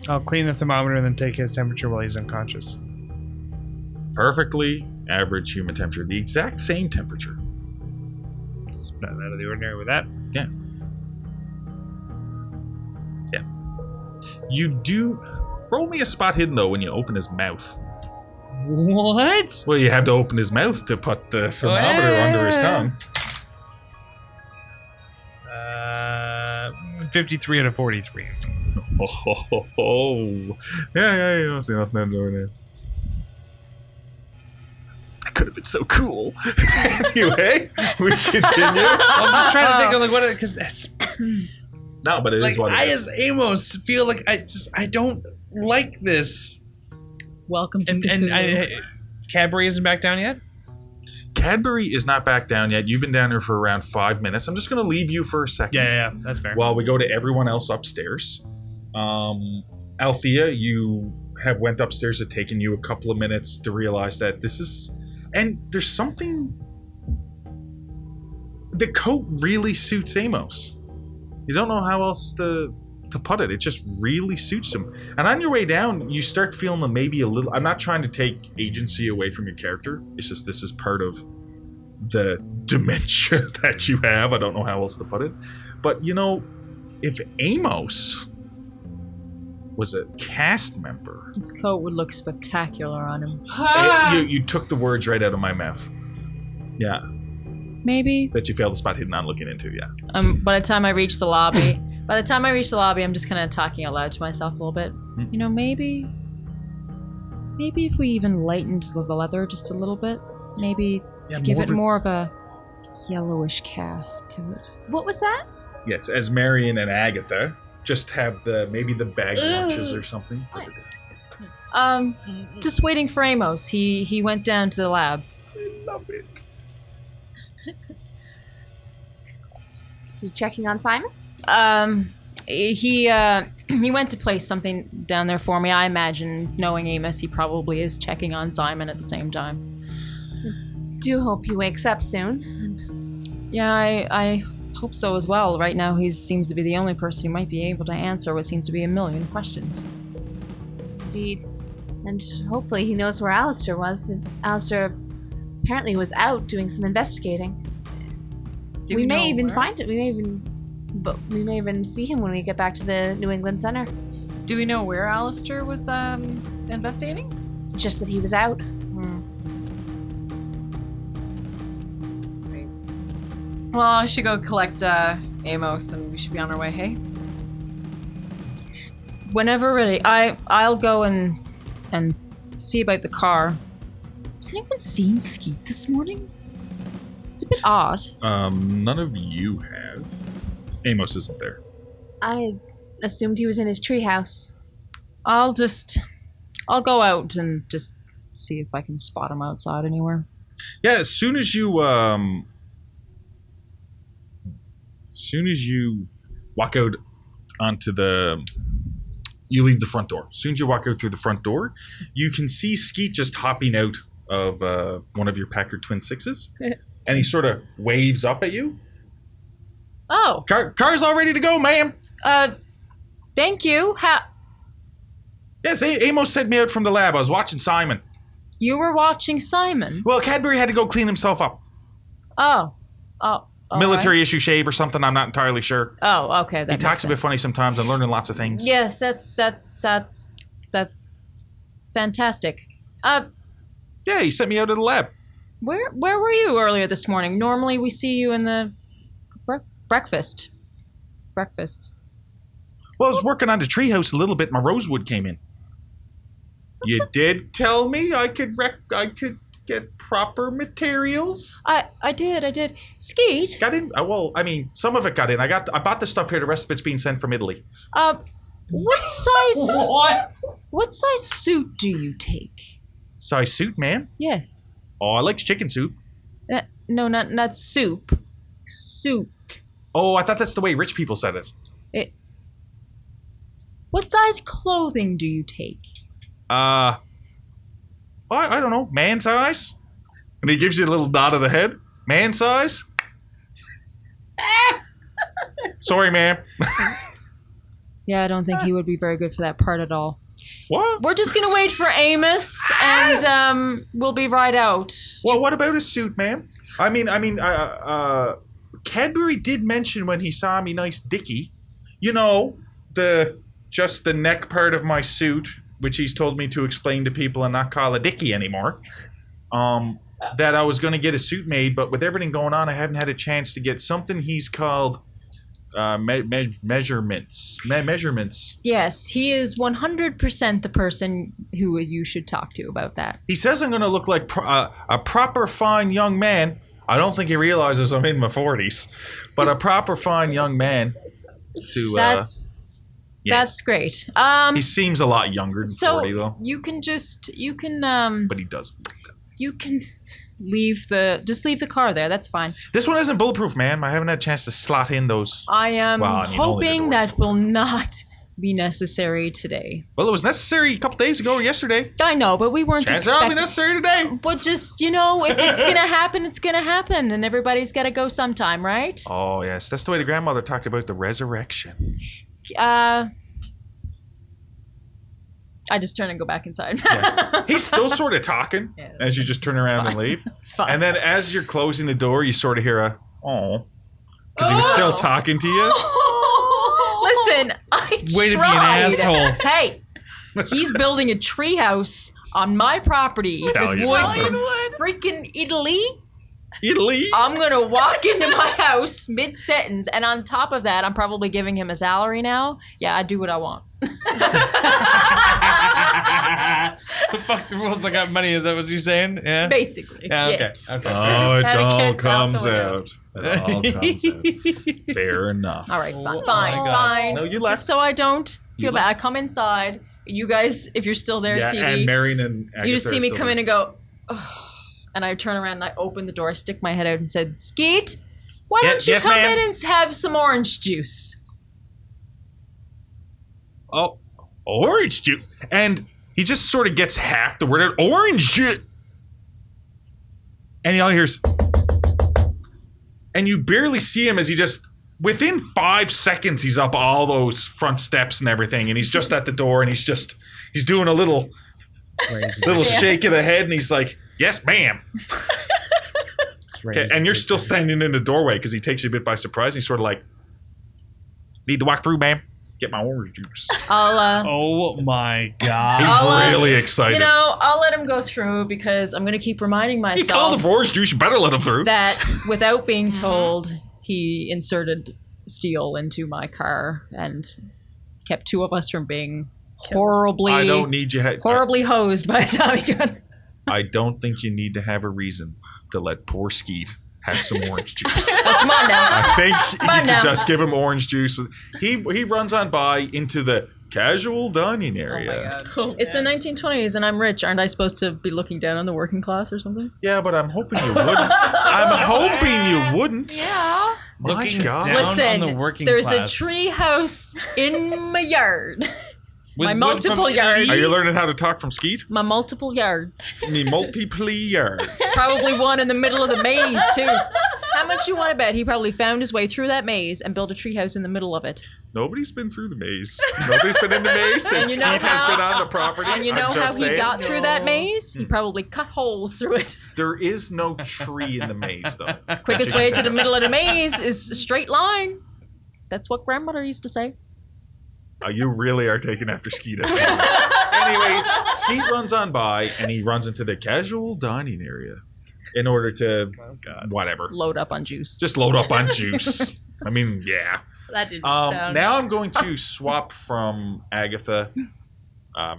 I'll clean the thermometer and then take his temperature while he's unconscious. Perfectly average human temperature. The exact same temperature. It's not out of the ordinary with that. Yeah. Yeah. You do... Roll me a spot hidden, though, when you open his mouth. What? Well, you have to open his mouth to put the thermometer under his tongue. 53 out of 43. Oh. Yeah, you don't see nothing doing there. That could have been so cool. Anyway, we continue. I'm just trying to think of like what because that's No, but it is like what it I is. as Amos feel like I don't like this. Welcome to And Cthulhu. Cadbury isn't back down yet? Cadbury is not back down yet. You've been down here for around 5 minutes. I'm just going to leave you for a second. Yeah, that's fair. While we go to everyone else upstairs. Althea, you have went upstairs. It's taken you a couple of minutes to realize that this is... And there's something... The coat really suits Amos. You don't know how else to put it. It just really suits him. And on your way down, you start feeling maybe a little... I'm not trying to take agency away from your character. It's just this is part of the dementia that you have. I don't know how else to put it. But, you know, if Amos was a cast member... His coat would look spectacular on him. You took the words right out of my mouth. Yeah. Maybe. That you failed the spot hidden on looking into, yeah. By the time I reach the lobby, I'm just kind of talking out loud to myself a little bit. You know, maybe if we even lightened the leather just a little bit, maybe to give it more of a yellowish cast to it. What was that? Yes, as Marion and Agatha just have maybe the bag lunches or something. For the day. Just waiting for Amos. He went down to the lab. I love it. Is he checking on Simon? He went to place something down there for me. I imagine, knowing Amos, he probably is checking on Simon at the same time. Do hope he wakes up soon. And Yeah, I hope so as well. Right now, he seems to be the only person who might be able to answer what seems to be a million questions. indeed. And hopefully he knows where Alistair was. And Alistair apparently was out doing some investigating. Do we may know even where? find it. We may even see him when we get back to the New England Center. Do we know where Alistair was investigating? Just that he was out. Well, I should go collect Amos, and we should be on our way. Hey. Whenever ready, I'll go and see about the car. Has anyone seen Skeet this morning? It's a bit odd. None of you have. Amos isn't there. I assumed he was in his treehouse. I'll go out and just see if I can spot him outside anywhere. Yeah, as soon as you walk out onto you leave the front door. As soon as you walk out through the front door, you can see Skeet just hopping out of one of your Packard Twin Sixes, and he sort of waves up at you. Oh, Car's all ready to go, ma'am. thank you. Yes, Amos sent me out from the lab. I was watching Simon. You were watching Simon? Well, Cadbury had to go clean himself up. Oh. Military issue shave or something. I'm not entirely sure. Oh, okay. That He talks a bit funny sometimes. I'm learning lots of things. Yes, that's fantastic. Yeah, he sent me out to the lab. Where were you earlier this morning? Normally we see you in the breakfast. Well, I was working on the treehouse a little bit. My rosewood came in. You did tell me I could get proper materials. I did. Skeet. Got in. Well, I mean, some of it got in. I bought the stuff here. The rest of it's being sent from Italy. What size? What size suit do you take? Size suit, ma'am? Yes. Oh, I like chicken soup. No, not soup. Suit. Oh, I thought that's the way rich people said it. What size clothing do you take? I don't know. Man size? And he gives you a little nod of the head. Man size? Sorry, ma'am. Yeah, I don't think he would be very good for that part at all. What? We're just gonna wait for Amos, and we'll be right out. Well, what about a suit, ma'am? I mean, Cadbury did mention when he saw me nice dicky, you know, just the neck part of my suit, which he's told me to explain to people and not call a dicky anymore, that I was going to get a suit made, but with everything going on, I haven't had a chance to get something he's called measurements. Yes, he is 100% the person who you should talk to about that. He says I'm going to look like a proper fine young man. I don't think he realizes I'm in my 40s, but a proper fine young man. That's great. He seems a lot younger than 40, though. you can But he does. You can leave the car there. That's fine. This one isn't bulletproof, man. I haven't had a chance to slot in those. I am only the hoping doors that will not be necessary today. Well, it was necessary a couple days ago or yesterday. I know, but we weren't Chances are it'll be necessary today. But just, if it's going to happen, it's going to happen. And everybody's got to go sometime, right? Oh, yes. That's the way the grandmother talked about the resurrection. I just turn and go back inside. Yeah. He's still sort of talking as you just turn around and leave. It's fine. And then as you're closing the door, you sort of hear a, oh, because he was still talking to you. Listen, I Way to be an tried. asshole. Hey, he's building a treehouse on my property with Italian wood wood. from freaking Italy. Italy. I'm going to walk into my house mid-sentence, and on top of that, I'm probably giving him a salary now. Yeah, I do what I want. Fuck the rules, I got money. Is that what you're saying? Yeah? Basically. Yeah, okay. Yes. Okay. Oh, it Had a all cat's out comes the window. out. It all comes out. Fair enough. All right, fine. Oh my God. Fine. No, you left. Just so I don't You feel bad. I left. come inside. You guys, if you're still there, Yeah, see and me. Marion and Agatha You just see are me still come in there. and go, "Ugh." And I turn around and I open the door, stick my head out and said, Skeet, why don't you yes, come ma'am. in and have some orange juice? Oh, orange juice. And he just sort of gets half the word out. Orange juice. And all he hears. And you barely see him as he just, within 5 seconds, he's up all those front steps and everything. And he's just at the door and he's doing a little shake of the head. And he's like, yes, ma'am. Okay, and you're still standing in the doorway because he takes you a bit by surprise. He's sort of like, need to walk through, ma'am. Get my orange juice. I'll, Oh my God. He's really excited. I'll let him go through because I'm going to keep reminding He myself called him for orange juice. You better let him through. that without being told, he inserted steel into my car and kept two of us from being horribly I don't need you. horribly hosed by the time he got. I don't think you need to have a reason to let poor Skeet have some orange juice. Come on now. I think you on could now. just give him orange juice. He runs on by into the casual dining Oh area. my god. It's the 1920s and I'm rich. Aren't I supposed to be looking down on the working class or something? Yeah, but I'm hoping you wouldn't. I'm hoping you wouldn't. Yeah. My Looking God. down Listen, on the working there's class. a tree house in my yard. With my wood multiple from yards. Are you learning how to talk from Skeet? My multiple yards. Me multiple yards. Probably one in the middle of the maze, too. How much you want to bet he probably found his way through that maze and built a treehouse in the middle of it? Nobody's been through the maze. Nobody's been in the maze since And you know Skeet has how- been on the property. And you I'm know how just he saying. got through that maze? He probably cut holes through it. There is no tree in the maze, though. Quickest way to the middle of the maze is a straight line. That's what grandmother used to say. Oh, you really are taking after Skeet. Anyway, Skeet runs on by and he runs into the casual dining area in order to, whatever, Load up on juice. just load up on juice. I mean, yeah. That didn't sound... Now I'm going to swap from Agatha,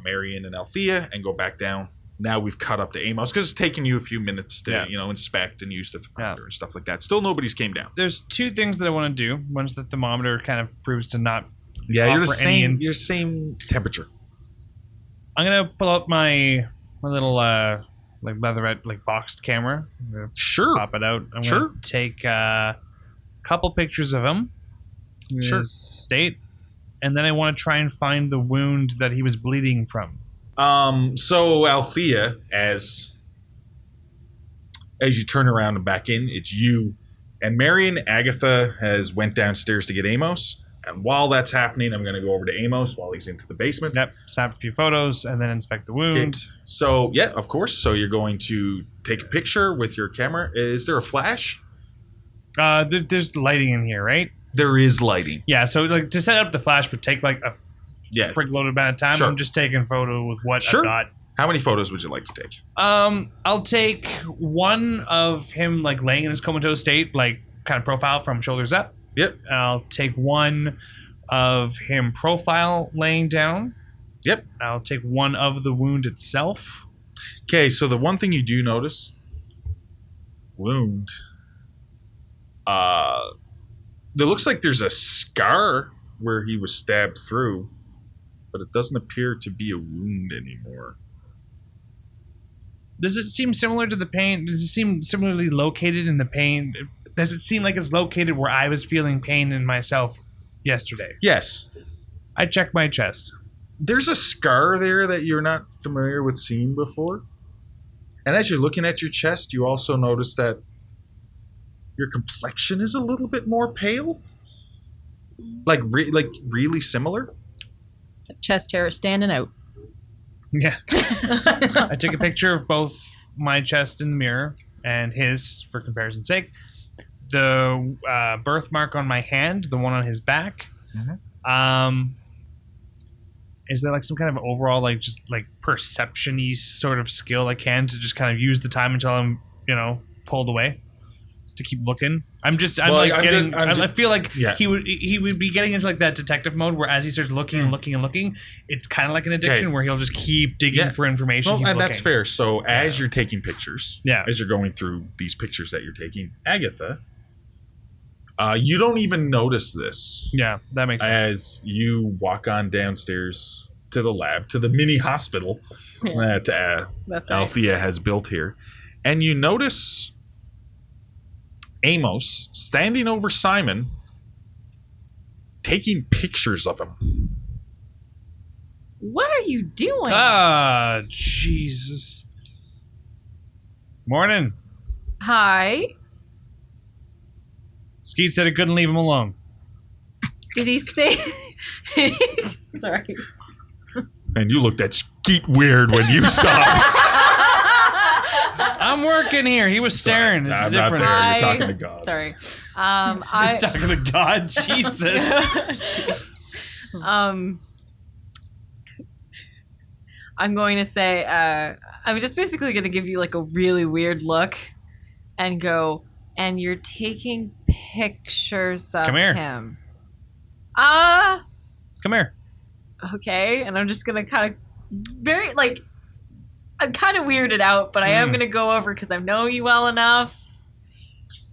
Marion, and Althea and go back down now we've caught up to Amos because it's taken you a few minutes to inspect and use the thermometer and stuff like that. Still, nobody's came down. There's two things that I want to do. One's the thermometer kind of proves to not. Yeah, you're the same. You're same temperature. I'm gonna pull out my little like leatherette like boxed camera. I'm gonna pop it out. I'm gonna take a couple pictures of him. His state, and then I want to try and find the wound that he was bleeding from. So Althea, as you turn around and back in, it's you and Marion. Agatha has went downstairs to get Amos, and while that's happening, I'm going to go over to Amos while he's into the basement. Yep, snap a few photos and then inspect the wound. Okay. So yeah, of course. So you're going to take a picture with your camera. Is there a flash? There's lighting in here, right? There is lighting. Yeah, so like to set up the flash would take like a frig load amount of time. Sure. I'm just taking a photo with what I've got. How many photos would you like to take? I'll take one of him like laying in his comatose state, like kind of profile from shoulders up. Yep. I'll take one of him profile laying down. Yep. I'll take one of the wound itself. Okay, so the one thing you do notice, wound. It looks like there's a scar where he was stabbed through, but it doesn't appear to be a wound anymore. Does it seem similar to the pain? Does it seem similarly located in the pain? Does it seem like it's located where I was feeling pain in myself yesterday? Yes. I checked my chest. There's a scar there that you're not familiar with seeing before. And as you're looking at your chest, you also notice that your complexion is a little bit more pale. Like really similar. Chest hair is standing out. Yeah. I took a picture of both my chest in the mirror and his for comparison's sake. The birthmark on my hand, the one on his back. Mm-hmm. Is there like some kind of overall like just like perception-y sort of skill I can to just kind of use the time until I'm pulled away? To keep looking. I feel like he would be getting into like that detective mode where as he starts looking and looking and looking, it's kind of like an addiction where he'll just keep digging for information. Well, and that's fair. So as you're taking pictures, as you're going through these pictures that you're taking, Agatha, you don't even notice this. Yeah, that makes sense. As you walk on downstairs to the lab, to the mini hospital that Althea has built here, and you notice Amos standing over Simon, taking pictures of him. What are you doing? Ah, Jesus. Morning. Hi. Skeet said he couldn't leave him alone. Did he say... Sorry. And you looked at Skeet weird when you saw him. I'm working here. He was staring. It's different. Not there. You're talking to God. Sorry. You're talking to God? Jesus. I'm going to say, I'm just basically going to give you like a really weird look and go, and you're taking pictures of him. Come here. Okay. And I'm just going to kind of very like, I'm kind of weirded out, but I am going to go over because I know you well enough.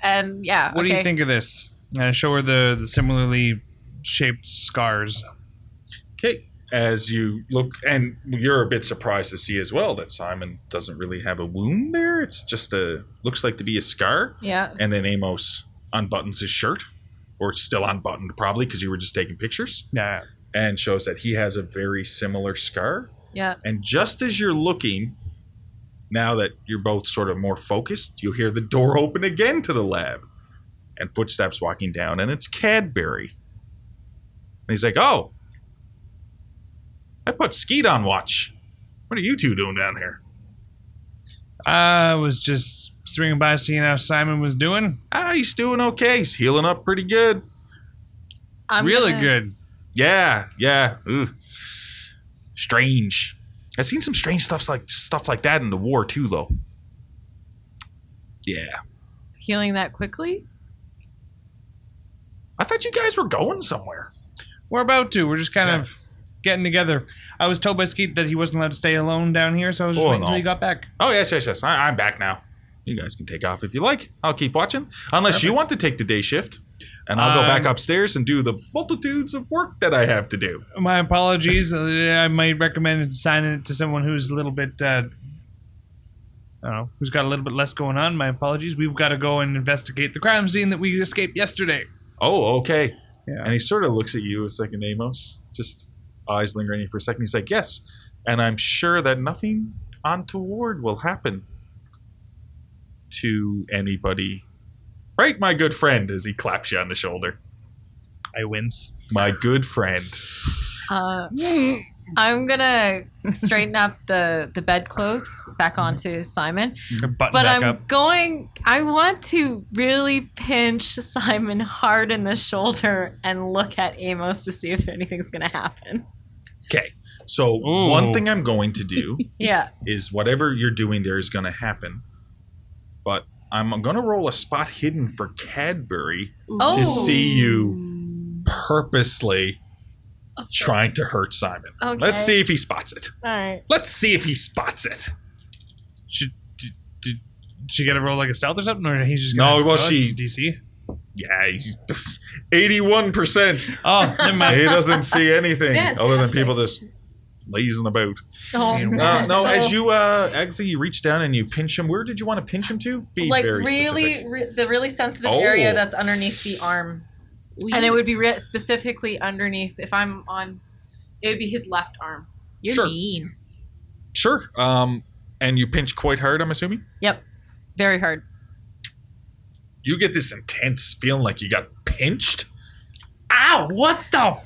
And yeah. What do you think of this? Show her the similarly shaped scars. Okay. As you look, and you're a bit surprised to see as well that Simon doesn't really have a wound there. It's just looks like to be a scar. Yeah. And then Amos unbuttons his shirt, or it's still unbuttoned probably because you were just taking pictures. Yeah. And shows that he has a very similar scar. Yeah. And just as you're looking, now that you're both sort of more focused, you hear the door open again to the lab and footsteps walking down, and it's Cadbury. And he's like, "Oh, I put Skeet on watch. What are you two doing down here?" I was just swinging by seeing how Simon was doing. He's doing okay. He's healing up pretty good. Really good. Yeah. Ugh. Strange. I've seen some strange stuff like that in the war too, though. Yeah. Healing that quickly? I thought you guys were going somewhere. We're about to. We're just kind of getting together. I was told by Skeet that he wasn't allowed to stay alone down here, so I was just waiting until he got back. Oh, yes. I'm back now. You guys can take off if you like. I'll keep watching. Unless you want to take the day shift. And I'll go back upstairs and do the multitudes of work that I have to do. My apologies. I might recommend assigning it to someone who's a little bit, I don't know, who's got a little bit less going on. My apologies. We've got to go and investigate the crime scene that we escaped yesterday. Oh, okay. Yeah. And he sort of looks at you a second, Amos. Just eyes lingering on you for a second. He's like, yes. And I'm sure that nothing untoward will happen to anybody. Right, my good friend, as he claps you on the shoulder. I wince. My good friend. I'm gonna straighten up the bedclothes back onto Simon. But I want to really pinch Simon hard in the shoulder and look at Amos to see if anything's gonna happen. Okay, so one thing I'm going to do is whatever you're doing there is going to happen. But I'm going to roll a spot hidden for Cadbury to see you purposely trying to hurt Simon. Okay. Let's see if he spots it. All right. Let's see if he spots it. Should she get a roll like a stealth or something? Or he's just No, gonna, well, she... DC? Yeah, he's 81%. Oh, never mind. He doesn't see anything Fantastic. other than people just lazing about. No, as you, Agatha, you reach down and you pinch him. Where did you want to pinch him to? Be like very really, specific. the really sensitive area that's underneath the arm, and it would be specifically underneath. If I'm on, it would be his left arm. You're mean. Sure. And you pinch quite hard, I'm assuming? Yep, very hard. You get this intense feeling like you got pinched. Ow! What the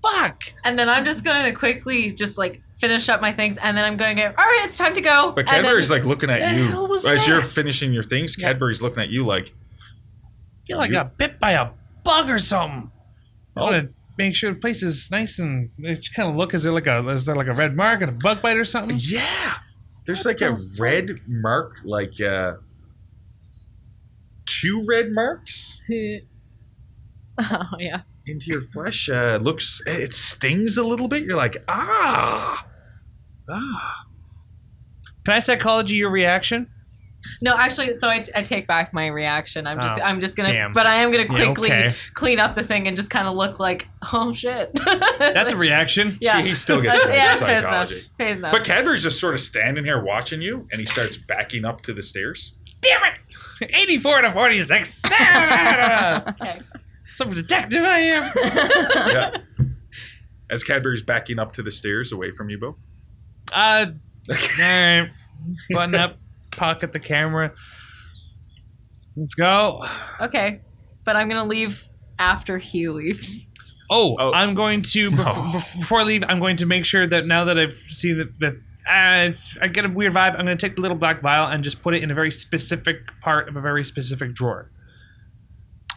fuck? And then I'm just going to quickly just like finish up my things, and then I'm going to go, all right, it's time to go. But Cadbury's like looking at you as you're finishing your things. Yeah. Cadbury's looking at you like, I feel like I got bit by a bug or something. I want to make sure the place is nice and it kind of look. Is there like a red mark and a bug bite or something? yeah. There's like a red mark, like 2 red marks Oh, yeah. into your flesh. It stings a little bit. You're like, ah. Can I psychology your reaction? No, actually, so I take back my reaction. I'm just gonna, damn. but I am gonna quickly okay. clean up the thing and just kind of look like, oh shit. That's a reaction. Yeah. He still gets rolled yeah, for psychology. Pays enough. But Cadbury's just sort of standing here watching you, and he starts backing up to the stairs. Damn it! 84 to 46. Okay. Some detective I am. Yeah. As Cadbury's backing up to the stairs away from you both. All right. Button up. Pocket the camera. Let's go. Okay, but I'm gonna leave after he leaves. I'm going to before I leave. I'm going to make sure that now that I've seen that I get a weird vibe. I'm going to take the little black vial and just put it in a very specific part of a very specific drawer.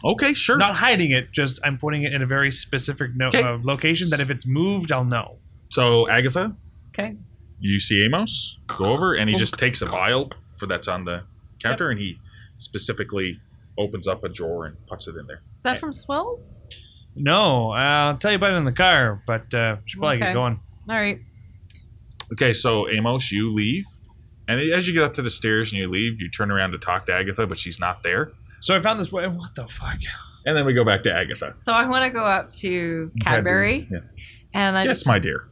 Okay, sure. Not hiding it. Just I'm putting it in a very specific location that if it's moved, I'll know. So Agatha, Okay. you see Amos go over, and he just takes a vial that's on the counter, and he specifically opens up a drawer and puts it in there. Is that from Swells? No, I'll tell you about it in the car, but should probably get going. All right. Okay, so Amos, you leave, and as you get up to the stairs and you leave, you turn around to talk to Agatha, but she's not there. So I found this way. What the fuck? And then we go back to Agatha. So I want to go up to Cadbury. Yes, And yes, my dear.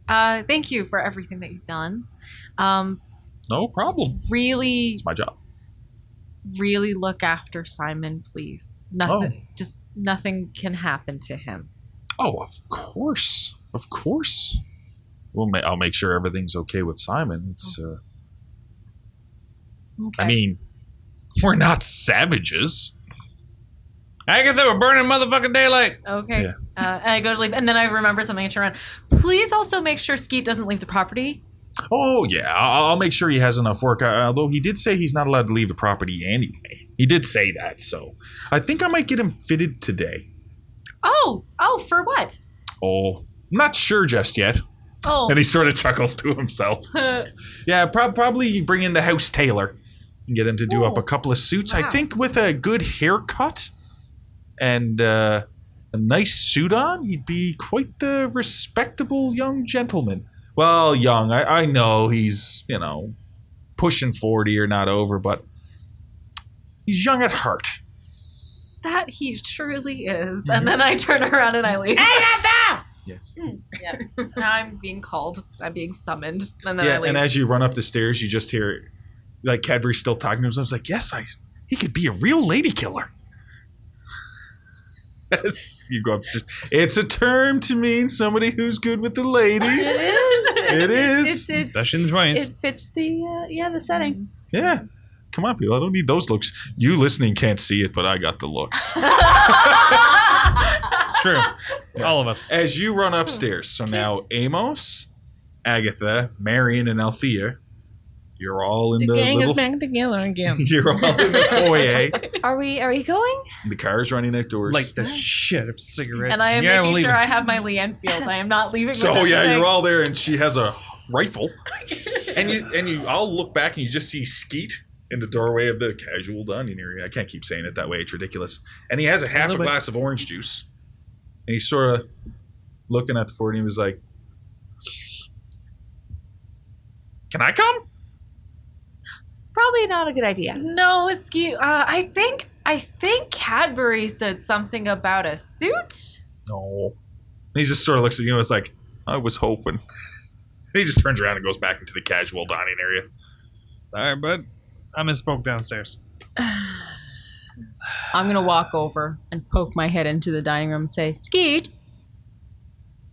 Thank you for everything that you've done. No problem. Really, It's my job. really look after Simon, please. Just nothing can happen to him. Oh, of course. Of course. I'll make sure everything's okay with Simon. It's, Okay. I mean, we're not savages. Agatha, we're burning motherfucking daylight. Okay. Yeah. And I go to leave, and then I remember something and turn around. Please also make sure Skeet doesn't leave the property. Oh, yeah. I'll make sure he has enough work. Although he did say he's not allowed to leave the property anyway. He did say that, so I think I might get him fitted today. Oh, for what? Oh, I'm not sure just yet. Oh. And he sort of chuckles to himself. Yeah, probably bring in the house tailor and get him to do up a couple of suits. Wow. I think with a good haircut and a nice suit on, he'd be quite the respectable young gentleman. Well, young, I know he's, pushing 40 or not over, but he's young at heart. That he truly is. And then I turn around and I leave. Hey, Althea! Yes. Yeah. Now I'm being called. I'm being summoned. And then I leave. And as you run up the stairs, you just hear, like, Cadbury's still talking to himself. He's like, yes, he could be a real lady killer. Yes, you go upstairs. It's a term to mean somebody who's good with the ladies. It is. Especially in the 20s. It fits the setting. Yeah. Come on, people. I don't need those looks. You listening can't see it, but I got the looks. It's true. All of us. As you run upstairs, so now Emos, Agatha, Marion, and Althea, you're all in the little... back together again. You're all in the foyer. Are we going? The car's running outdoors. Like the shit of cigarette. And I am making sure I have my Lee Enfield. I am not leaving. So you're all there, and she has a rifle, and you all look back, and you just see Skeet in the doorway of the casual dining area. I can't keep saying it that way; it's ridiculous. And he has a half a glass of orange juice, and he's sort of looking at the fort, and he was like, "Can I come?" Probably not a good idea. No, Skeet. I think Cadbury said something about a suit. No. And he just sort of looks at you and is like, I was hoping. And he just turns around and goes back into the casual dining area. Sorry, bud. I misspoke downstairs. I'm going to walk over and poke my head into the dining room and say, Skeet,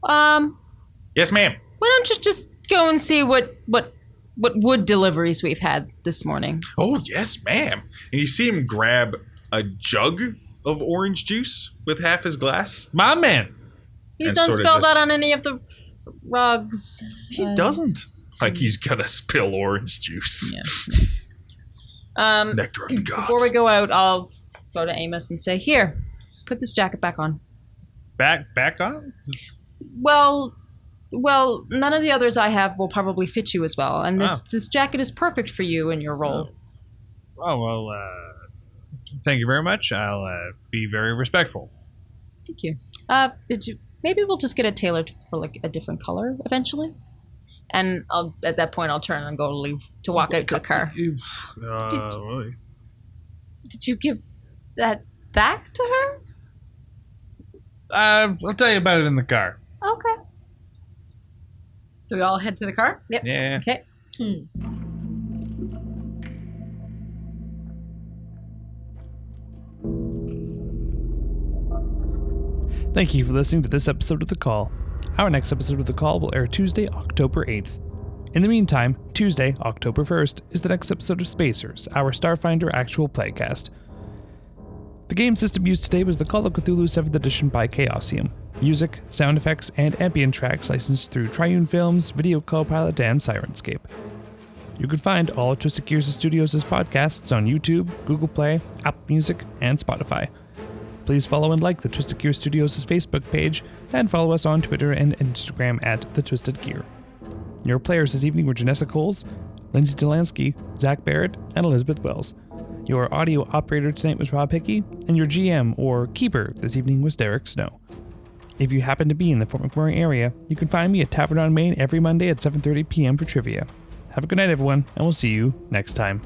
Yes, ma'am. why don't you just go and see what wood deliveries we've had this morning? Oh, yes, ma'am. And you see him grab a jug of orange juice with half his glass. My man. He's And done sorta spilled just- out on any of the rugs. He doesn't. Like he's gonna spill orange juice. Yeah. Nectar of the gods. Before we go out, I'll go to Amos and say, here, put this jacket back on. Back on? Well, none of the others I have will probably fit you as well. And this jacket is perfect for you in your role. Oh, well, thank you very much. I'll be very respectful. Thank you. Maybe we'll just get it tailored for like a different color eventually. And at that point I'll turn and go to walk out to the car. Did you give that back to her? I'll tell you about it in the car. Okay. So we all head to the car? Yep. Yeah. Okay. Thank you for listening to this episode of The Call. Our next episode of The Call will air Tuesday, October 8th. In the meantime, Tuesday, October 1st, is the next episode of Spacers, our Starfinder actual playcast. The game system used today was the Call of Cthulhu 7th Edition by Chaosium. Music, sound effects, and ambient tracks licensed through Triune Films, Video Copilot, and Sirenscape. You can find all of Twisted Gears Studios' podcasts on YouTube, Google Play, Apple Music, and Spotify. Please follow and like the Twisted Gear Studios' Facebook page, and follow us on Twitter and Instagram at The Twisted Gear. Your players this evening were Janessa Coles, Lindsay Delansky, Zach Barrett, and Elizabeth Wells. Your audio operator tonight was Rob Hickey, and your GM, or Keeper, this evening was Derek Snow. If you happen to be in the Fort McMurray area, you can find me at Tavern on Main every Monday at 7:30 p.m. for trivia. Have a good night, everyone, and we'll see you next time.